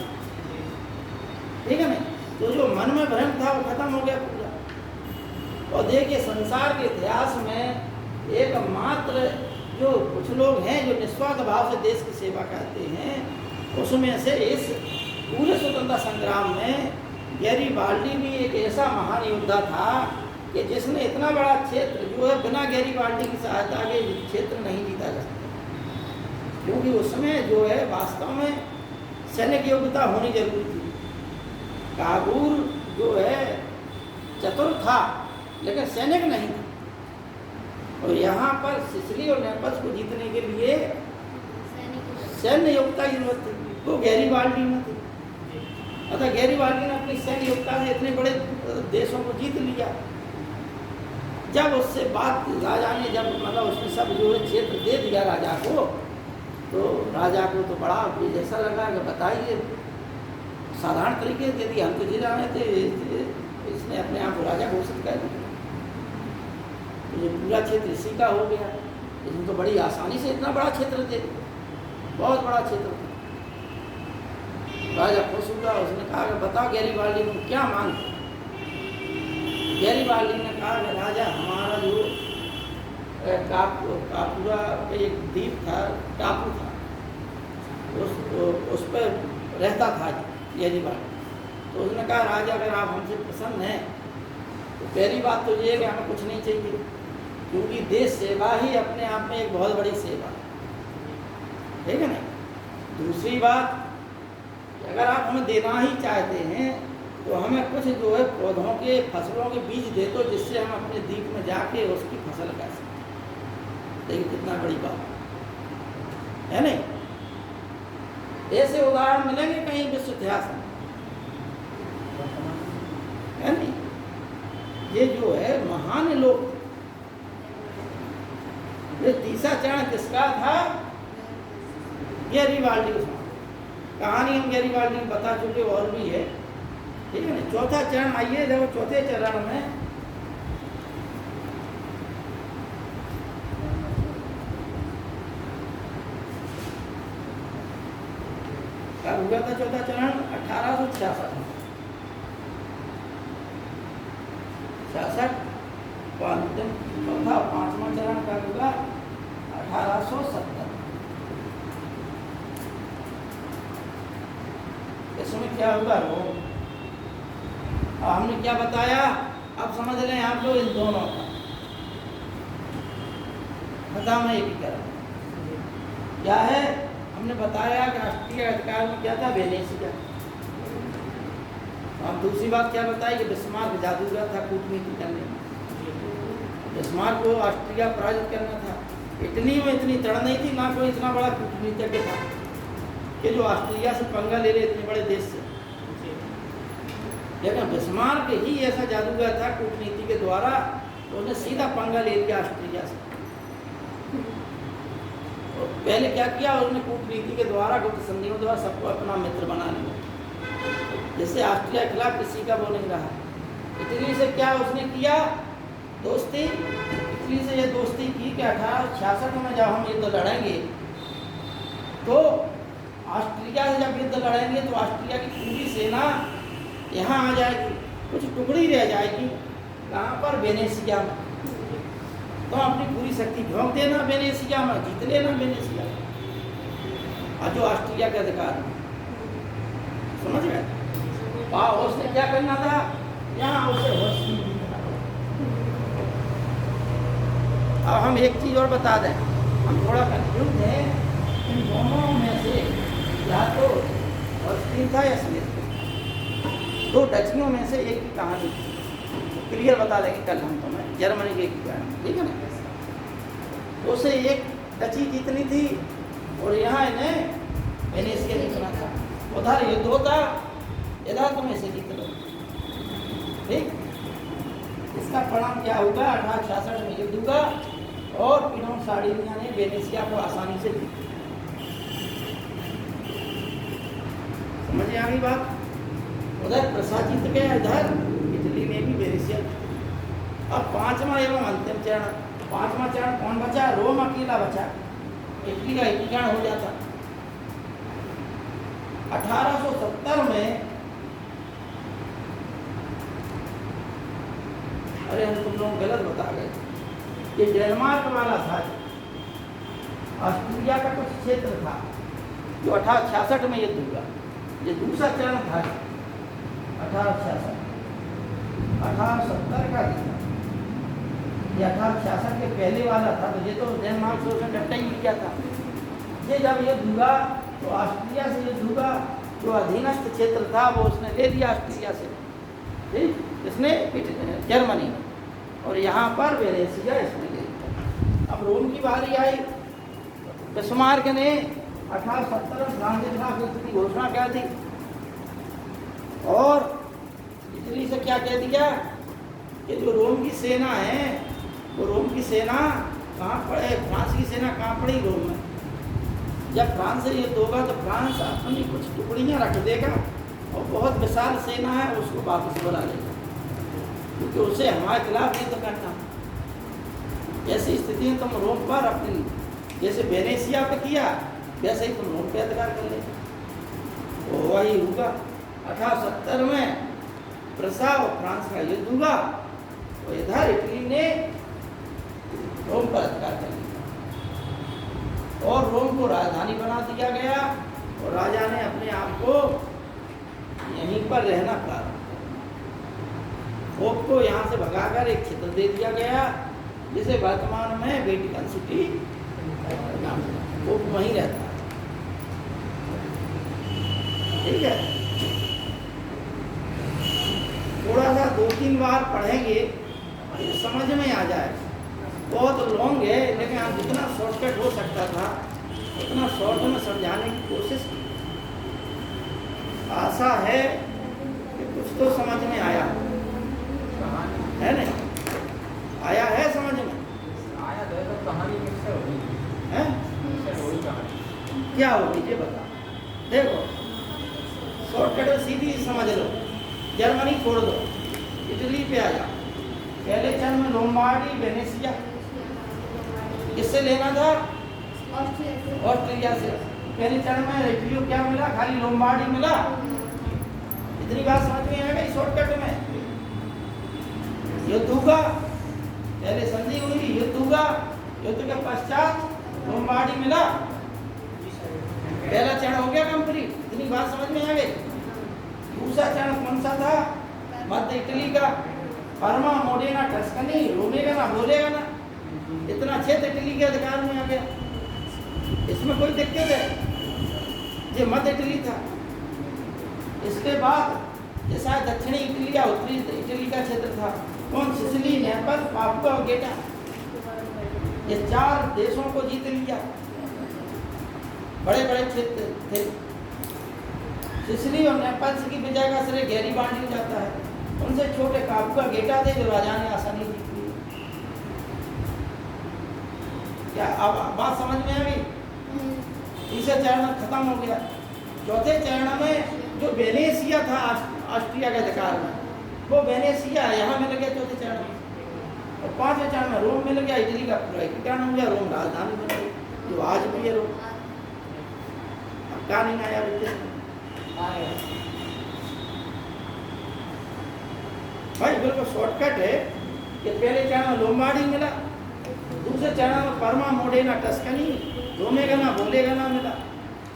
ठीक है ना। तो जो मन में भ्रम था वो खत्म हो गया पूरा। और देखिए संसार के इतिहास में एकमात्र जो कुछ लोग हैं जो निस्वार्थ भाव से देश की सेवा करते हैं, उसमें से इस पूरे स्वतंत्रता संग्राम में गैरिबाल्डी भी एक ऐसा महान योद्धा था कि जिसने इतना बड़ा क्षेत्र जो है बिना गैरिबाल्डी की सहायता के क्षेत्र नहीं जीता जा सकता, क्योंकि उसमें जो है वास्तव में सैनिक योग्यता होनी जरूरी थी। काबूल जो है चतुर था लेकिन सैनिक नहीं था, और यहाँ पर सिसिली और नेपल्स को जीतने के लिए सैन्य योग्यता की जरूरत थी, वो गैरिबाल्डी में थी। अतः गैरिबाल्डी ने अपनी सैन्य योग्यता से इतने बड़े देशों को जीत लिया। जब उससे बात राजा ने जब मतलब उसने सब जो है क्षेत्र दे दिया राजा को, तो राजा को तो बड़ा जैसा लगा कि बताइए साधारण तरीके से यदि हम तो जिला में थे, इसने अपने आप को राजा घोषित कर दिया, तो ये पूरा क्षेत्र इसी का हो गया। इसमें तो बड़ी आसानी से इतना बड़ा क्षेत्र दे दिया, बहुत बड़ा क्षेत्र। राजा खुश हुआ, उसने कहा कि बताओ गैरिबाल्डी को क्या मांग। गैरिबाल्डी ने कहा कि राजा हमारा जो कापुरा एक द्वीप था, टापू था, उस पर रहता था गैरिबाल्डी। तो उसने कहा राजा अगर आप हमसे प्रसन्न हैं तो पहली बात तो ये है कि हमें कुछ नहीं चाहिए, क्योंकि देश सेवा ही अपने आप में एक बहुत बड़ी सेवा है, ठीक है ना। दूसरी बात, अगर आप हमें देना ही चाहते हैं तो हमें कुछ जो है पौधों के फसलों के बीज दे दो, जिससे हम अपने द्वीप में जाके उसकी फसल कर सकते। देखिए कितना बड़ी बात है नहीं। ऐसे उदाहरण मिलेंगे कहीं विश्व इतिहास में, है नहीं। ये जो है महान लोग, ये तीसरा चरण किसका था? गैरिबाल्डी का। कहानी हम गैरिबाल्डी की बता चुके, और भी है, ठीक है ना। चौथा चरण आइए, देखो चौथे चरण में कब हुआ था चौथा चरण? 1866 अंतिम चौथा और पांचवा चरण का हुआ 1870। इसमें क्या हुआ वो हमने क्या बताया, अब समझ लें आप लोग इन दोनों का खत्म है एकीकरण। क्या है? हमने बताया कि राष्ट्रीय अधिकार में क्या था? वेनेशिया। अब दूसरी बात क्या बताई कि बिस्मार्क जादूगर था कूटनीति करने में। बिस्मार्क को ऑस्ट्रिया पराजित करना था। इटली में इतनी तड़ नहीं थी, ना कोई इतना बड़ा कूटनीतिज्ञ था कि जो ऑस्ट्रिया से पंगा ले रहे इतने बड़े देश से। लेकिन बिस्मार्क ही ऐसा जादूगर था कूटनीति के द्वारा, उसने सीधा पंगा ले लिया ऑस्ट्रिया से। और पहले क्या किया, उसने कूटनीति के द्वारा गुप्त संधियों द्वारा सबको अपना मित्र बना लिया, जैसे ऑस्ट्रिया के खिलाफ किसी का वो नहीं रहा। इटली से क्या उसने किया? दोस्ती। इटली से ये दोस्ती की कि 1866 में जब हम युद्ध लड़ेंगे तो ऑस्ट्रिया से जब युद्ध लड़ेंगे तो ऑस्ट्रिया की पूरी सेना यहाँ आ जाएगी, कुछ टुकड़ी रह जाएगी कहाँ पर? वेनेशिया में। तो अपनी पूरी शक्ति झोंक देना वेनेशिया में, जीत लेना वेनेशिया, और जो ऑस्ट्रिया का अधिकार है। समझ गए? उसने क्या करना था? यहाँ उसे होश। अब हम एक चीज़ और बता दें, हम थोड़ा कंफ्यूज हैं इन दोनों में से, या तो ऑस्ट्रिया था या स्मिथ, दो डचियों में से एक की कहानी क्लियर बता देंगे कल हम तुम्हें, जर्मनी के एक कहानी, ठीक है ना। उसे एक डची जीतनी थी और यहाँ इन्हें वेनेशिया जीतना था। उधर युद्ध होता, इधर तुम इसे जीत लो, ठीक। इसका परिणाम क्या होगा? 1866 में युद्ध हुआ और पिनोन सार्डिनिया ने वेनेशिया को आसानी से जीत लिया। समझ आ गई बात? उधर प्रसाद जीत गया, इधर इटली में भी वेनेशिया। अब पांचवा एवं अंतिम चरण, पांचवा चरण कौन बचा? रोम अकेला बचा, इटली का एकीकरण हो जाता। 1870 में, अरे हम तुम लोग गलत बता गए, ये डेनमार्क वाला था, ऑस्ट्रेलिया का कुछ क्षेत्र था जो 1866 में युद्ध हुआ। ये दूसरा चरण था 1866, 1870 का नहीं था, ये 1866 के पहले वाला था। तो ये तो डेनमार्क से उसने डट्टा ही लिया था। ये जब युद्ध हुआ तो ऑस्ट्रेलिया से युद्ध हुआ, जो अधीनस्थ क्षेत्र था वो उसने ले लिया ऑस्ट्रेलिया से, ठीक, इसने जर्मनी में, और यहाँ पर वेनेसिया इसने ले लिया। अब रोम की बारी आई। बिस्मार्क ने 1870 में फ्रांस के खिलाफ युद्ध की घोषणा कर दी और इटली से क्या कह दिया कि जो रोम की सेना है, वो रोम की सेना कहाँ पड़े, फ्रांस की सेना कहाँ पड़ी? रोम में। जब फ्रांस से युद्ध होगा तो फ्रांस अपनी कुछ टुकड़ियाँ रख देगा और बहुत विशाल सेना है उसको वापस बुला लेगा, क्योंकि उसे हमारे खिलाफ युद्ध करना। ऐसी स्थिति में तुम रोम पर अपनी, जैसे वेनेसिया पे किया वैसे ही तुम रोम पे अधिकार कर लेते। तो वही हुआ 1870 में प्रसा और फ्रांस का युद्ध हुआ, तो इधर इटली ने रोम पर अधिकार कर लिया और रोम को राजधानी बना दिया गया और राजा ने अपने आप को यहीं पर रहना प्रारंभ किया। पोप को यहाँ से भगाकर एक क्षेत्र दे दिया गया जिसे वर्तमान में वेटिकन सिटी नाम है। पोप वहीं रहता है, ठीक है। थोड़ा सा 2-3 बार पढ़ेंगे समझ में आ जाए। बहुत लॉन्ग है, लेकिन आप जितना शॉर्टकट हो सकता था उतना शॉर्ट में समझाने की कोशिश की। आशा है कि कुछ तो समझ में आया है, नहीं आया है समझ में? आया तो कहानी मिक्सर होगी है, कहानी क्या होगी ये बता। देखो शॉर्टकट में सीधी समझ लो, जर्मनी छोड़ दो, इटली पे आ जाओ। पहले चरण में लोम्बार्डी, वेनेसिया, किससे लेना था? ऑस्ट्रेलिया से। पहले चरण में इटली को क्या मिला? खाली लोम्बार्डी मिला। इतनी बात समझ में आ गई शॉर्टकट में। युद्ध हुआ, पहले संधि हुई, युद्ध हुआ, युद्ध के पश्चात लोम्बार्डी मिला, पहला चरण हो गया कंप्लीट। इतनी बात समझ में आ गई। दूसरा चरण कौन सा था? मध्य इटली का, परमा, मोडेना, टस्कनी, रोमेगा ना, बोलेगा ना, इतना क्षेत्र इटली के अधिकार में आ गया। इसमें कोई दिक्कत है? ये मध्य इटली था। इसके बाद ये शायद दक्षिणी इटली या उत्तरी इटली का क्षेत्र था। कौन? सिसिली, नेपल, पापुआ और गेटा। ये 4 देशों को जीत लिया। बड़े बड़े क्षेत्र थे। सिसिली और नेपल की विजय का श्रेय गैरीबाल्डी को जाता है। उनसे छोटे पापुआ गेटा थे जो राजा ने आसानी जीत ली। क्या अब बात समझ में आ गई? तीसरे चरण खत्म हो गया। चौथे चरण में जो वेनेसिया था ऑस्ट्रिया के अधिकार में, वो वेनेसिया यहाँ मिल गया चौथे चरण में। और 5वें चरण में रोम मिल गया। इटली का पूरा एकीकरण हो गया, रोम राजधानी बन गई, जो आज भी है रोम। अब क्या नहीं आया भाई, बिल्कुल शॉर्टकट है कि पहले चरण में लोम्बार्डी मिला, दूसरे चरण में परमा, मोडेना, टस्कनी, रोमेगा ना, बोलेगा ना मिला,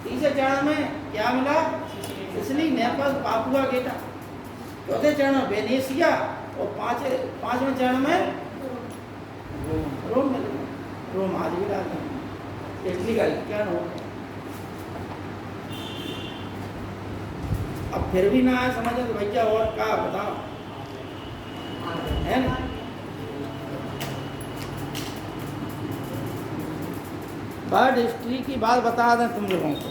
तीसरे चरण में क्या मिला? सिसिली, नेपल, पापुआ गेटा, चौथे चरण में वेनेसिया और 5वें चरण में रोम मिल गया। रोम आज भी राजधानी। इटली का क्या हो? अब फिर भी ना आया समझ तो भैया और क्या बताओ, है ना? बर्ड हिस्ट्री की बात बता दें तुम लोगों को।